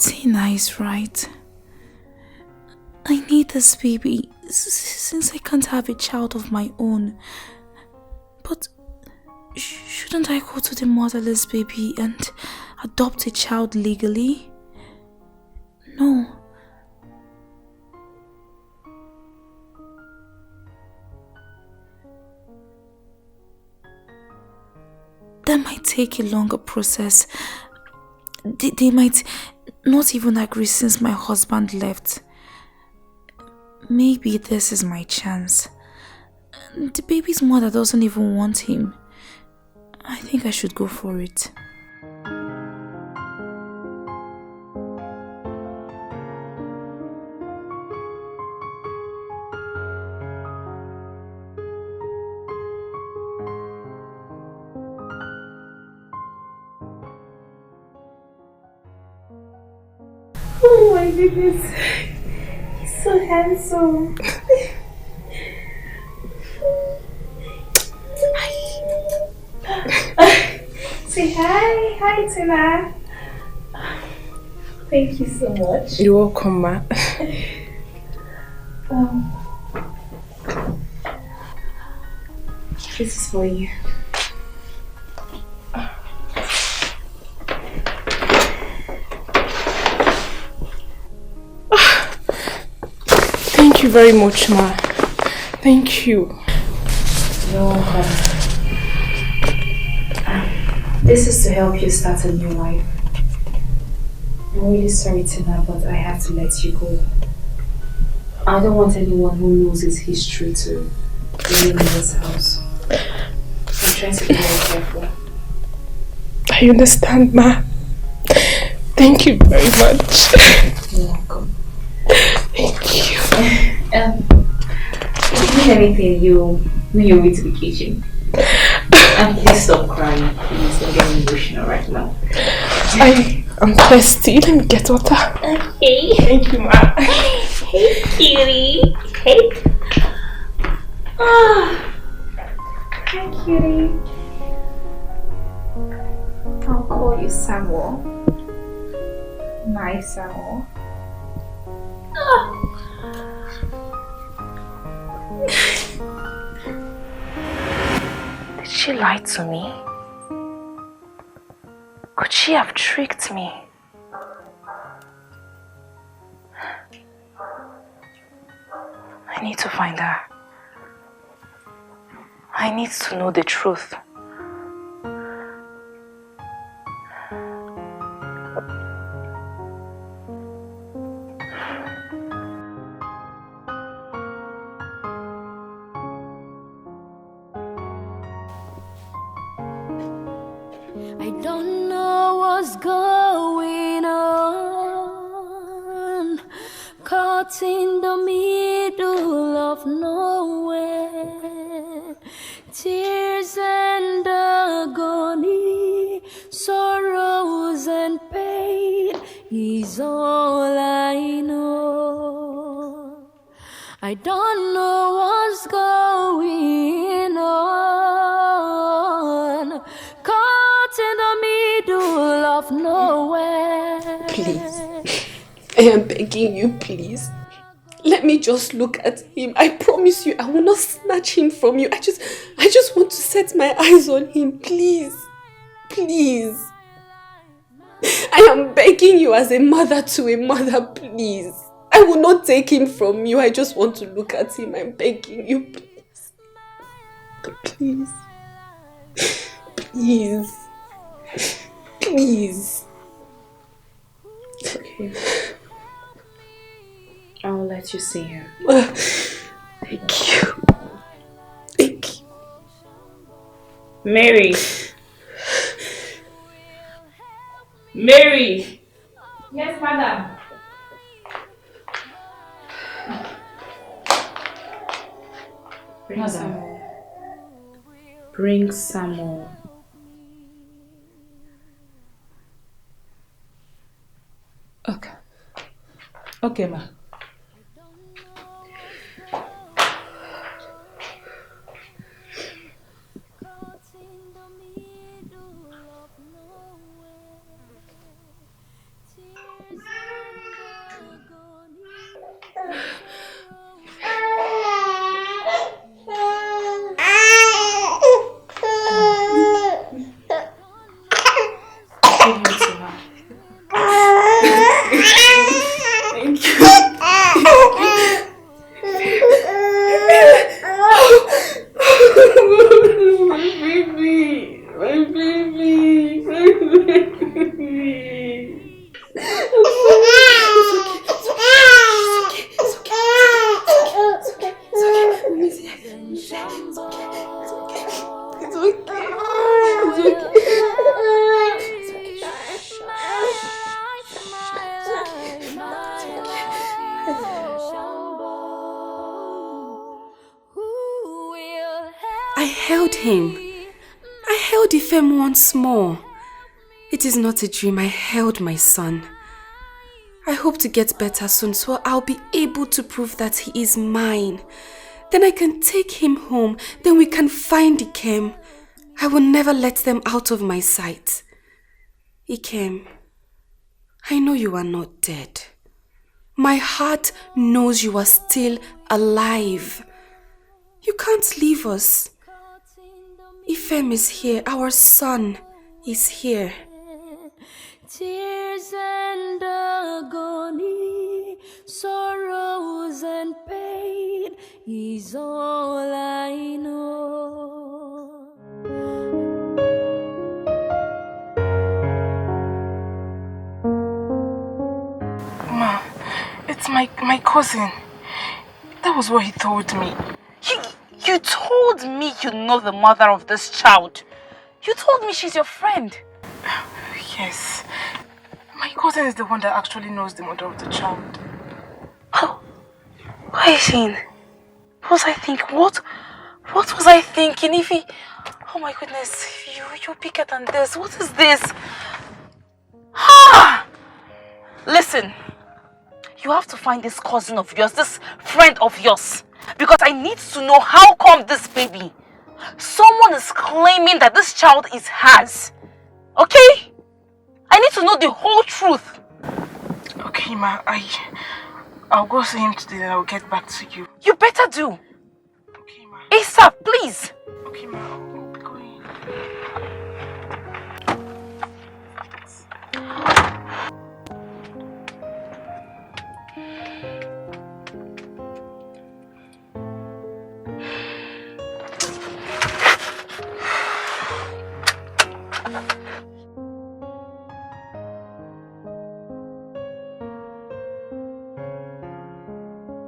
Tina is right. I need this baby since I can't have a child of my own. But shouldn't I go to the motherless baby and adopt a child legally? No. That might take a longer process. They might not even agree since my husband left. Maybe this is my chance. The baby's mother doesn't even want him. I think I should go for it. Oh my goodness, he's so handsome. Say hi Tina. Thank you so much. You're welcome, ma. This is for you. Thank you very much, ma. Thank you. You're welcome. This is to help you start a new life. I'm really sorry, Tina, but I have to let you go. I don't want anyone who knows his history to remain in this house. I'm trying to be very careful. I understand, Ma. Thank you very much. You're welcome. Thank you. If you need anything, you know your way to the kitchen. And please stop crying. Please don't get emotional right now. I'm thirsty. Let me get water. Okay. Thank you, Ma. Hey, cutie. Hey. Ah. Hi, cutie. I'll call you Samuel. My Samuel. Did she lie to me? Could she have tricked me? I need to find her. I need to know the truth. I don't know what's going on, caught in the middle of nowhere. Tears and agony, sorrows and pain is all I know. I don't know what's going on, caught in the middle of nowhere. Please. I am begging you, please. Let me just look at him. I promise you, I will not snatch him from you. I just want to set my eyes on him. Please. Please. I am begging you as a mother to a mother, please. I will not take him from you. I just want to look at him. I'm begging you, please. Please. Please. Please. It's okay. I will let you see him. Thank you. Thank you. Mary. Mary. Yes, madam. Bring Samuel. Bring Samuel. Okay. Okay, ma. Thank you. My baby. I held him. I held Ifem once more. It is not a dream. I held my son. I hope to get better soon, so I'll be able to prove that he is mine. Then I can take him home. Then we can find Ikem. I will never let them out of my sight. Ikem, I know you are not dead. My heart knows you are still alive. You can't leave us. Ifem is here. Our son is here. Tears and agony, sorrows and pain is all I know. It's my cousin. That was what he told me. You told me you know the mother of this child. You told me she's your friend. Yes. My cousin is the one that actually knows the mother of the child. Oh, why is he? What was I thinking? What was I thinking? If he... Oh my goodness, you're bigger than this. What is this? Ah! Listen, you have to find this cousin of yours, this friend of yours. Because I need to know how come this baby. Someone is claiming that this child is hers. Okay? I need to know the whole truth. Okay, ma, I'll go see him today and I'll get back to you. You better do. Okay, ma. ASAP, please. Okay, ma, I'll be going.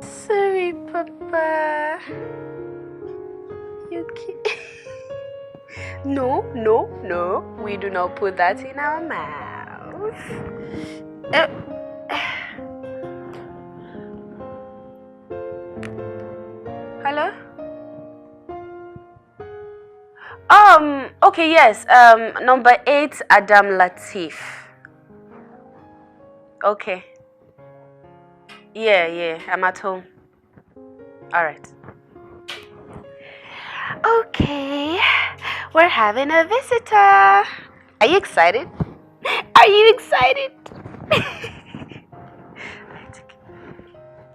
Sorry, Papa. You can't. No. We do not put that in our mouth. Hello? Okay, yes. Number 8, Adam Latif. Okay. Yeah, I'm at home. Alright. Okay, we're having a visitor. Are you excited? Are you excited?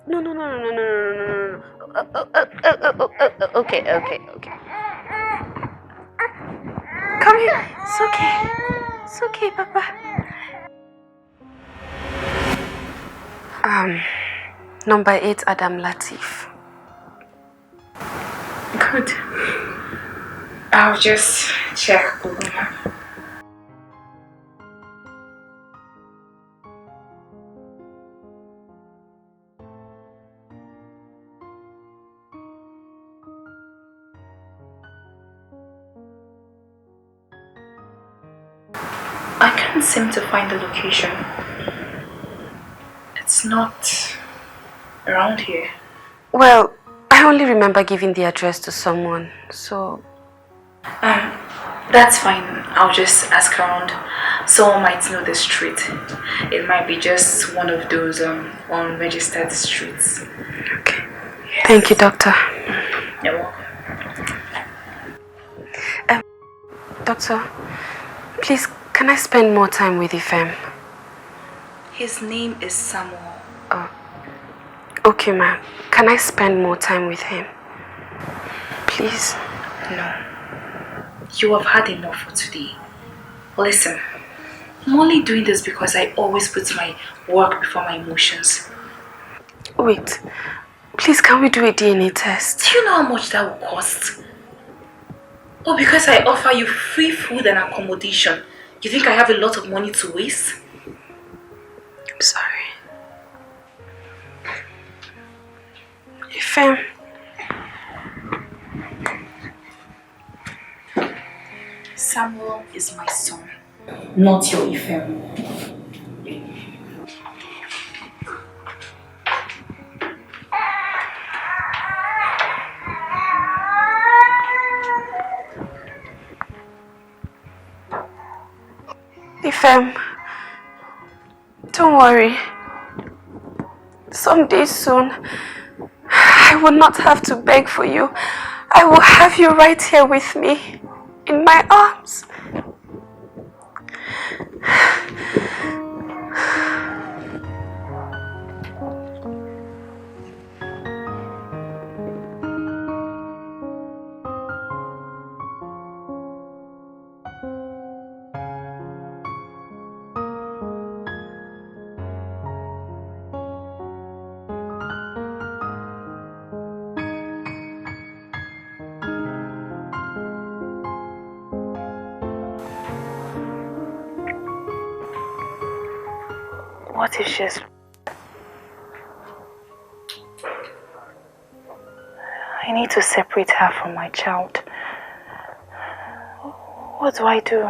No. Okay. Come here. It's okay, Papa. Number 8, Adam Latif. Good. I'll just check Google Map. I can't seem to find the location. It's not around here. Well, I only remember giving the address to someone, so... That's fine. I'll just ask around. Someone might know the street. It might be just one of those unregistered streets. Okay. Yes. Thank you, Doctor. You're welcome. Doctor, please, can I spend more time with Ifem? His name is Samuel. Oh. Okay, ma'am. Can I spend more time with him? Please? No. You have had enough for today. Listen, I'm only doing this because I always put my work before my emotions. Wait. Please, can we do a DNA test? Do you know how much that will cost? Oh, because I offer you free food and accommodation, you think I have a lot of money to waste? I'm sorry. Ifem. Samuel is my son. Not your Ifem. Ifem, don't worry. Someday soon, I will not have to beg for you. I will have you right here with me, in my arms. What if she's... I need to separate her from my child. What do I do?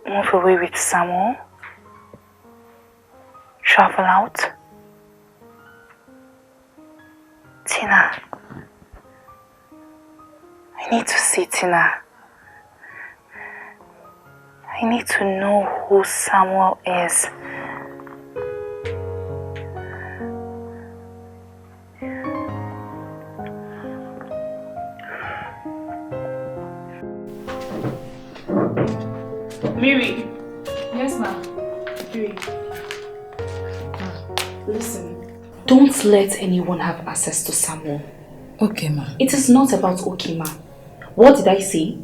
Move away with Samuel? Travel out? Tina. I need to see Tina. I need to know who Samuel is. Miri. Yes, ma'am. Miri. Listen, don't let anyone have access to Samuel. Okay, ma'am. It is not about Okima. What did I say?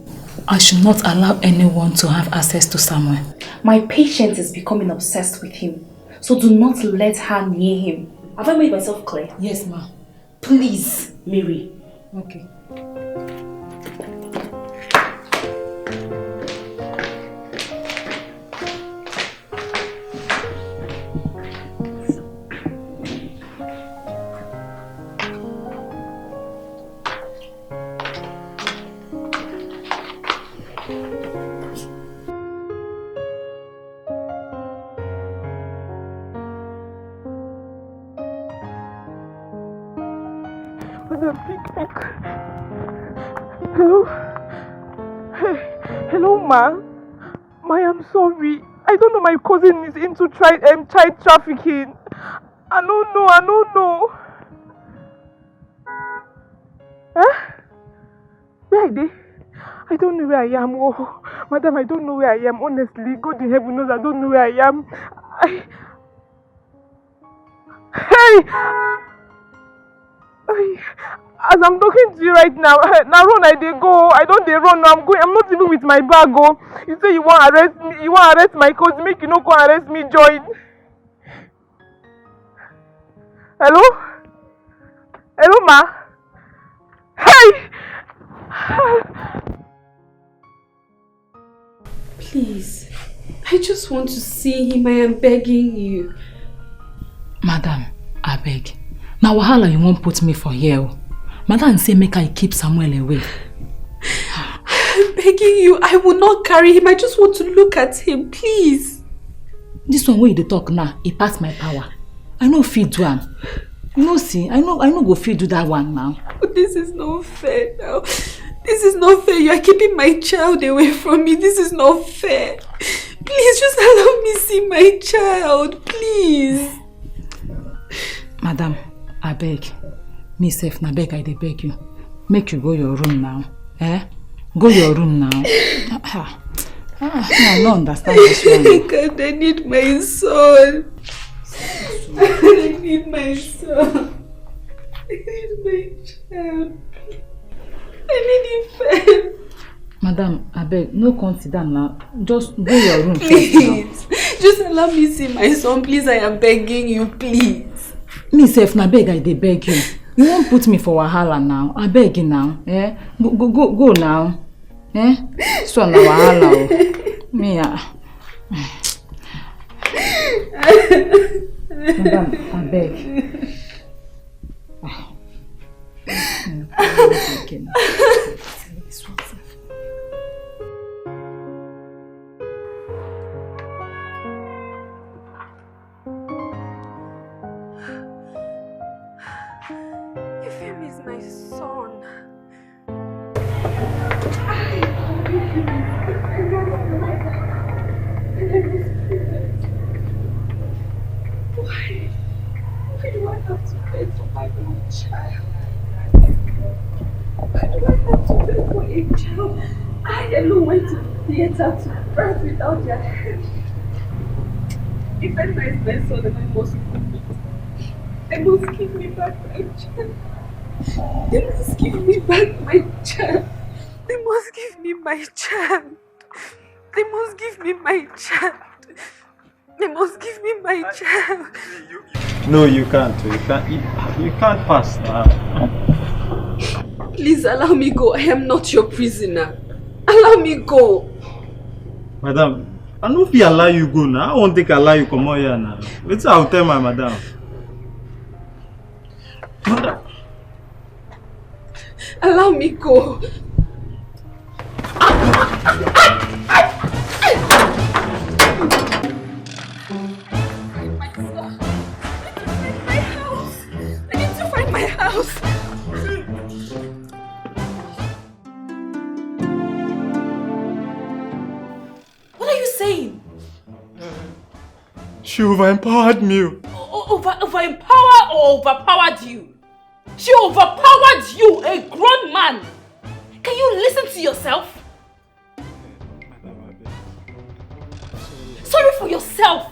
I should not allow anyone to have access to Samuel. My patient is becoming obsessed with him, so do not let her near him. Have I made myself clear? Yes, ma'am. Please, Miri. Okay. Hello? Hey, hello, Ma. I'm sorry. I don't know, my cousin is into child trafficking. I don't know. Huh? Where are they? I don't know where I am. Oh, madam, I don't know where I am. Honestly, God in heaven knows I don't know where I am. As I'm talking to you right now run I dey go. I don't dey run now. I'm not even with my bag. Oh, you say you want arrest me, you want arrest my cousin, make you no go arrest me, join. Hello, ma. Hey. Please, I just want to see him. I am begging you. Madam, I beg. Now wahala you won't put me for here. Madam say make I keep Samuel away. I'm begging you. I will not carry him. I just want to look at him, please. This one where you talk now, it pass my power. I know fit do am. You know, see, I know go fit do that one now. But this is not fair now. This is not fair. You are keeping my child away from me. This is not fair. Please just allow me see my child, please. Madam, I beg. Me sef na beg, I dey beg you. Make you go your room now. Go your room now. I don't understand this one. God, I need my son. I need my son. I need my child. I need him fed. Madam, I beg, no consider now. Just go your room. Please. Just allow me see my son, please. I am begging you, please. Me sef na beg, I dey beg you. You won't put me for wahala now. I beg you now. Go now. So na wahala. Me Madam, I beg. Ifem is my son. Why do I have to beg for my own child? Why do I have to beg for a child? I alone went to the theater to birth without their head. If I is my son, then I must prove it. They must give me back my child. They must give me back my child. They must give me my child. They must give me my child. They must give me my child. No, you can't. You can't pass now. Please allow me go. I am not your prisoner. Allow me go. Madam, I don't feel allow you go now. I won't take allow you come out here now. Wait till I'll tell my madam. Allow me go. I need to find my house. What are you saying? She overempowered me. Overempowered or overpowered you? She overpowered you, a grown man. Can you listen to yourself? Sorry for yourself.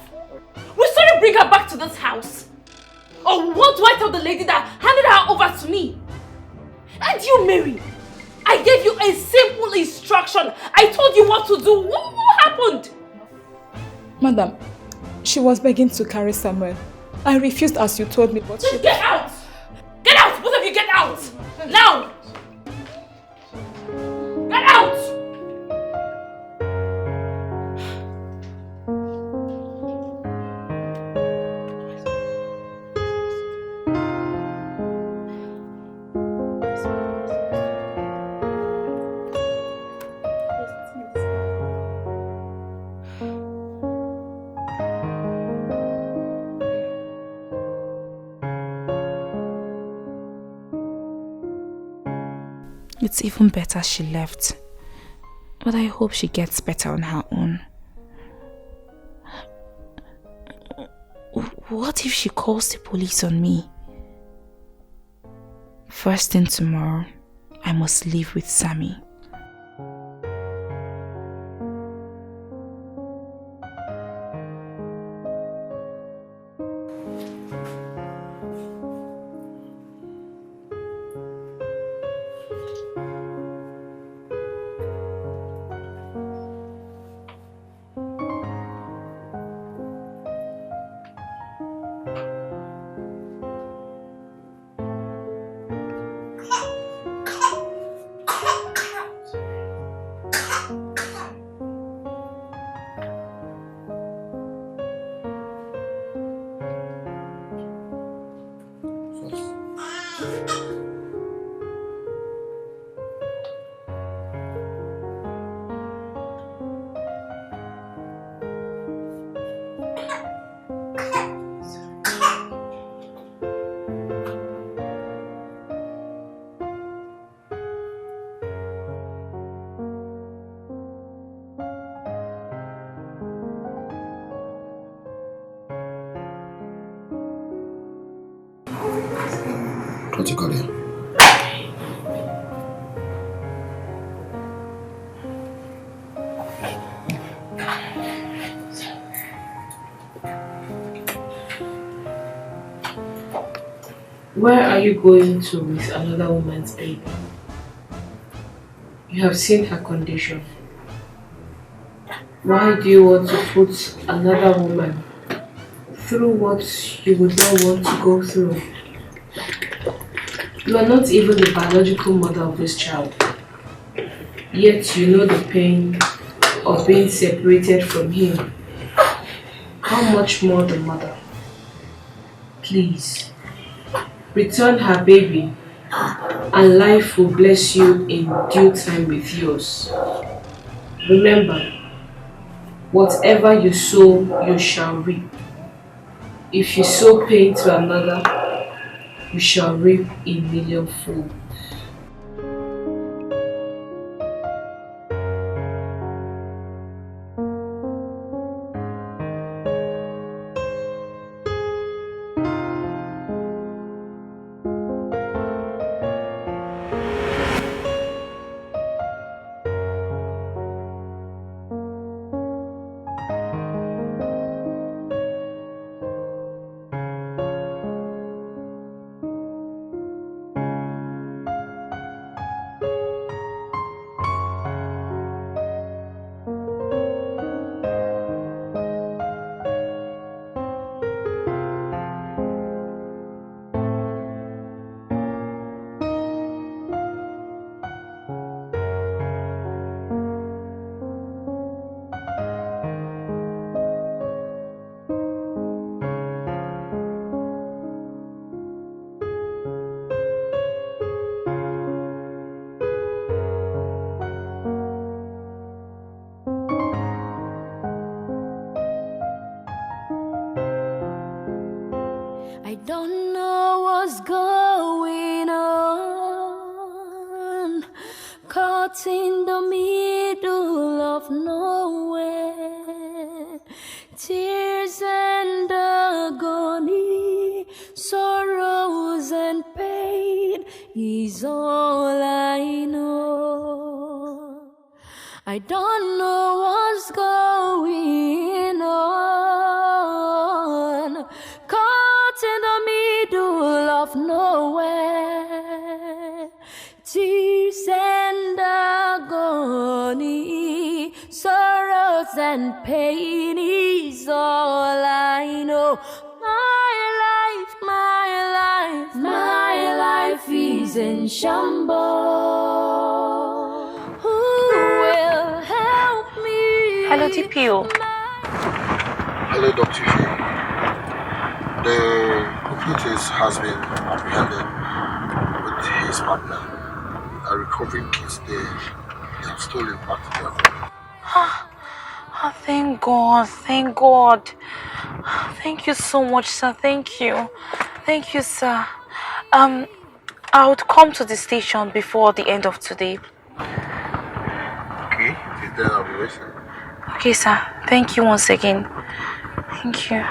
Will sorry bring her back to this house? Or what do I tell the lady that handed her over to me? And you, Mary, I gave you a simple instruction. I told you what to do. What happened? Madam, she was begging to carry Samuel. I refused as you told me, but she... Get out! Get out! Both of you get out! Now! Get out! It's even better she left. But I hope she gets better on her own. What if she calls the police on me? First thing tomorrow, I must live with Sammy. What you got here? Where are you going to with another woman's baby? You have seen her condition. Why do you want to put another woman through what you would not want to go through? You are not even the biological mother of this child. Yet you know the pain of being separated from him. How much more the mother? Please, return her baby and life will bless you in due time with yours. Remember, whatever you sow, you shall reap. If you sow pain to another, you shall reap a millionfold. I don't know what's going on, caught in the middle of nowhere. Tears and agony, sorrows and pain is all I know. I don't know what's going on, caught in the middle of nowhere. Tears and agony, sorrows and pain is all I know. My life is in shambles. Who will help me? Hello, DPO. Hello, Dr. J. The computer has been apprehended with his partner. A recovering kids they have stolen back to their home. Oh, thank God, thank God. Thank you so much, sir. Thank you. Thank you, sir. I would come to the station before the end of today. Okay, then I'll be waiting. Okay, sir. Thank you once again. Thank you.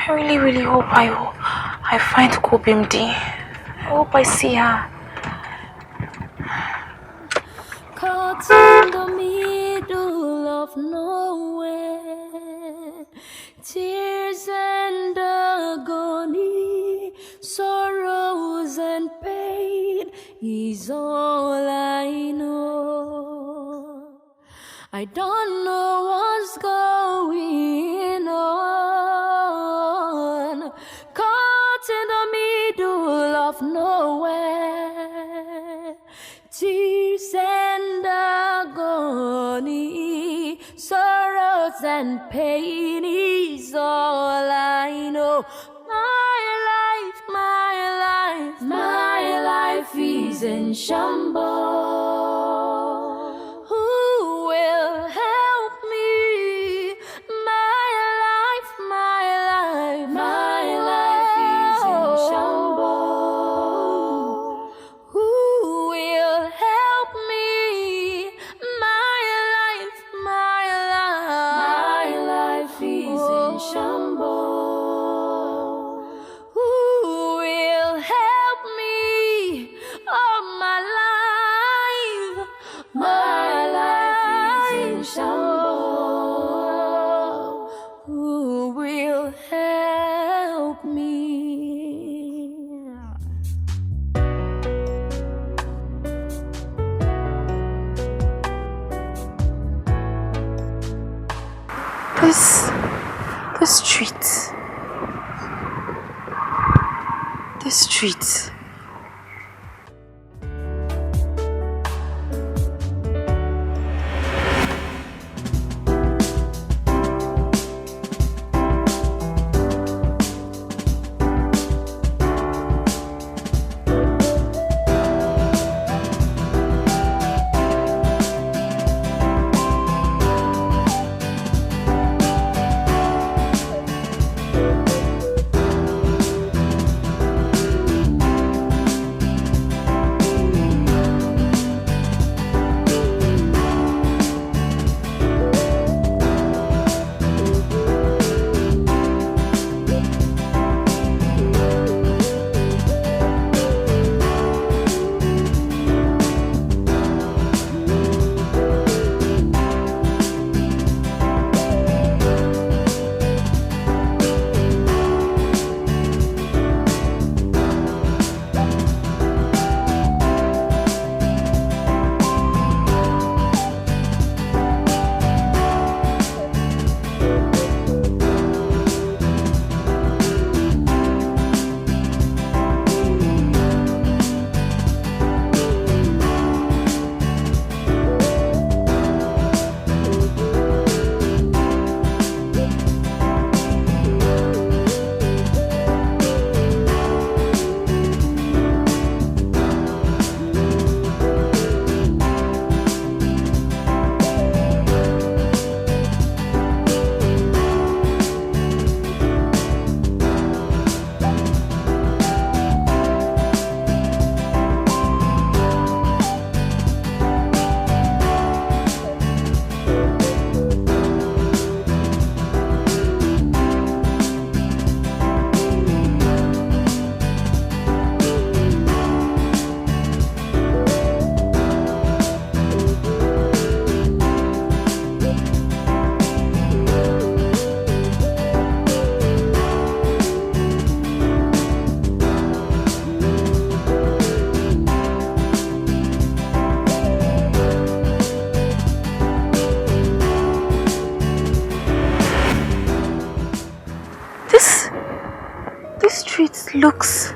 I really hope I find Kobimdi. I hope I see her. Caught in the middle of nowhere, tears and agony, sorrows and pain is all I know. I don't know what's going on, caught in the middle of nowhere. Tears and agony, sorrows and pain is all I know. My life is in shambles. Who will help me? My life is in shambles. Who will help me? My life is in shambles. Who will help me? Oh, my life is in shambles. Who will help me? This street. looks.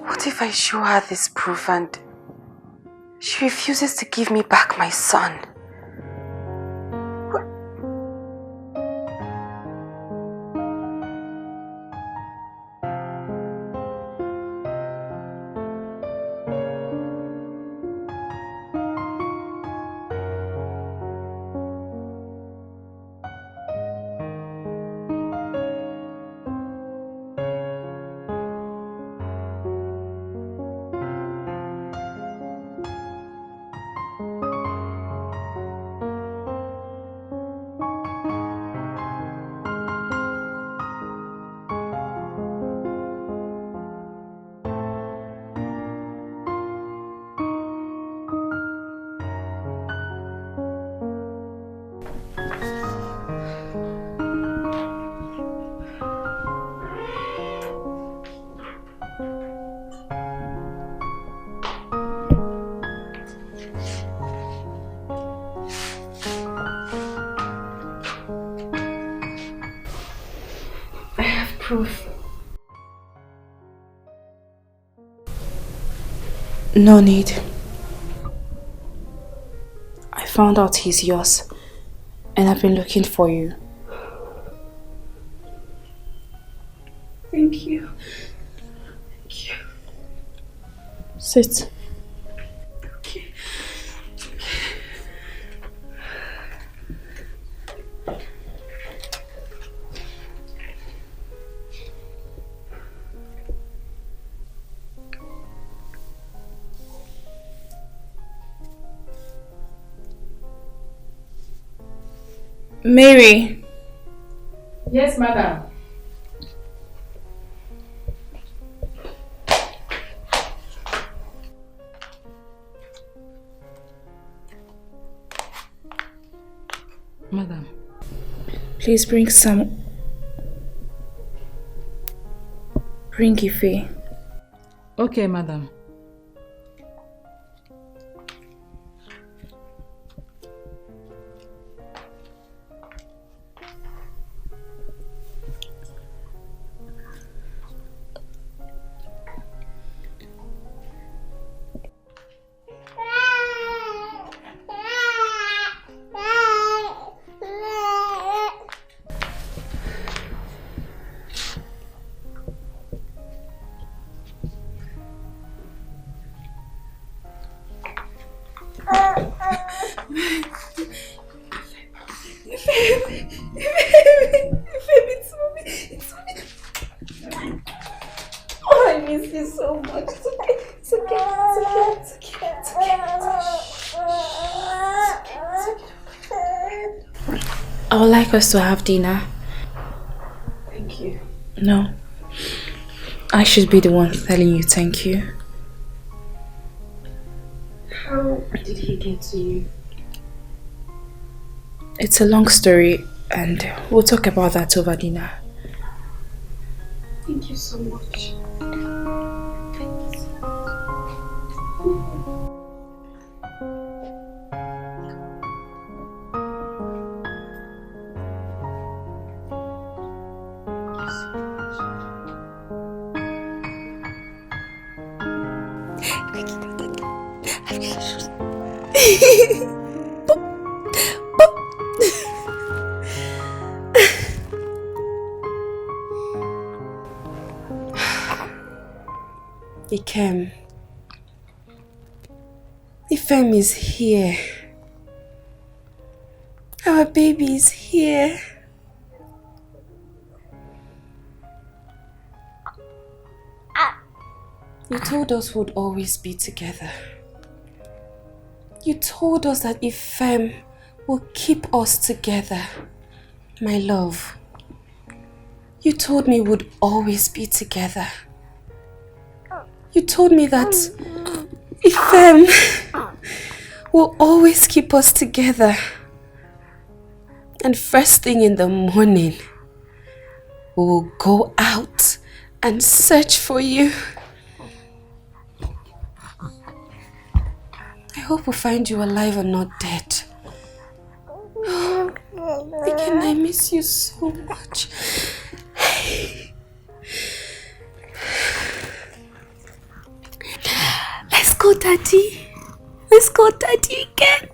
What if I show her this proof and she refuses to give me back my son? Proof. No need. I found out he's yours, and I've been looking for you. Thank you. Thank you. Sit. Okay. Mary. Yes, madam. Madam. Please bring some. Bring Ife. Okay, madam. I would like us to have dinner. Thank you. No. I should be the one telling you thank you. How did he get to you? It's a long story and we'll talk about that over dinner. Thank you so much. Ikem. Ifem is here. Our baby is here. You told us we'd always be together. You told us that Ifem will keep us together. My love. You told me we'd always be together. You told me that Ifem will always keep us together. And first thing in the morning, we will go out and search for you. I hope we find you alive and not dead. Again, I miss you so much. Let's go, Daddy. Let's go, Daddy, again.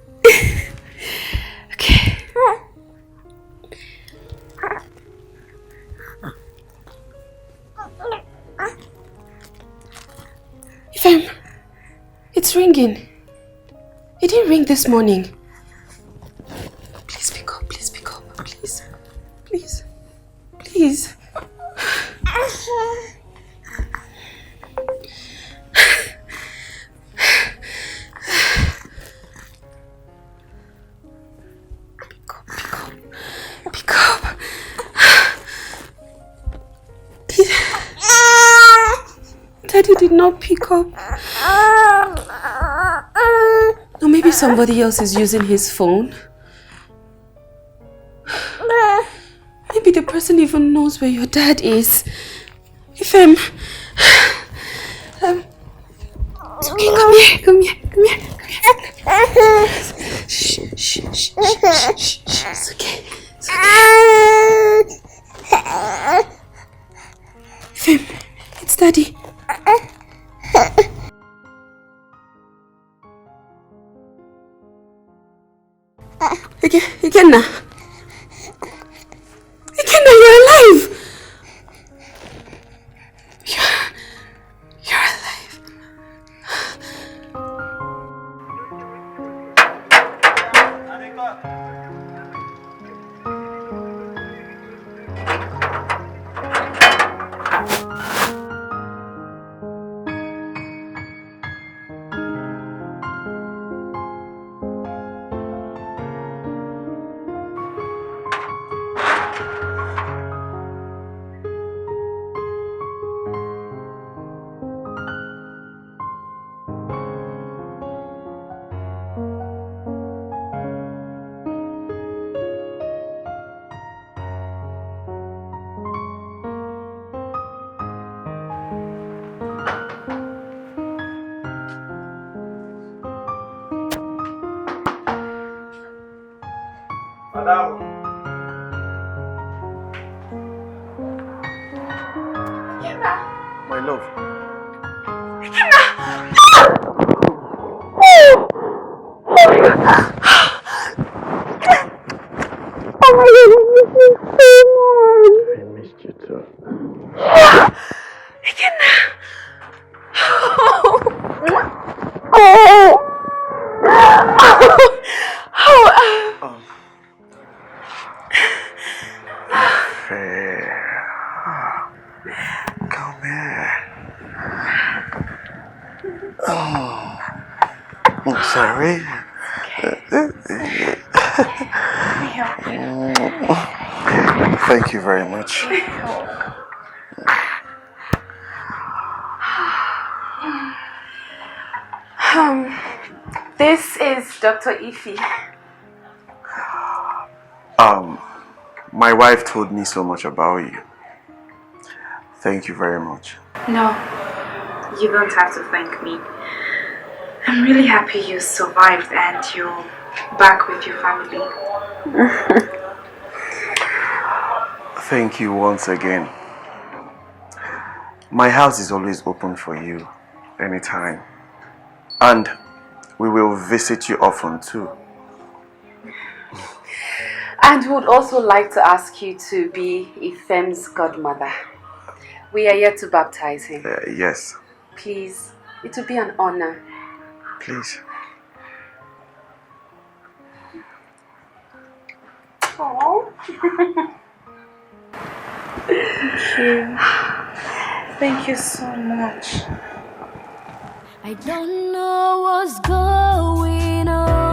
Okay. Ifem, it's ringing. It didn't ring this morning. Please pick up, please pick up, please. Please. Please. Pick up. Daddy did not pick up. Or maybe somebody else is using his phone. Maybe the person even knows where your dad is. Ifem. It's okay, come here, come here, come here, come here. Shh, shh, shh, shh, shh, shh. It's okay. It's okay. Ifem, it's Daddy. Again now. Again now, you're alive. You're alive. Madam. My love. I missed you too. Come here. Oh, I'm sorry. help you? Thank you very much. This is Dr. Ify. My wife told me so much about you. Thank you very much. No, you don't have to thank me. I'm really happy you survived and you're back with your family. Thank you once again. My house is always open for you, anytime. And we will visit you often too. And we would also like to ask you to be Ifem's godmother. We are here to baptize him. Yes. Please, it will be an honor. Please. Oh. Thank you. Thank you so much. I don't know what's going on.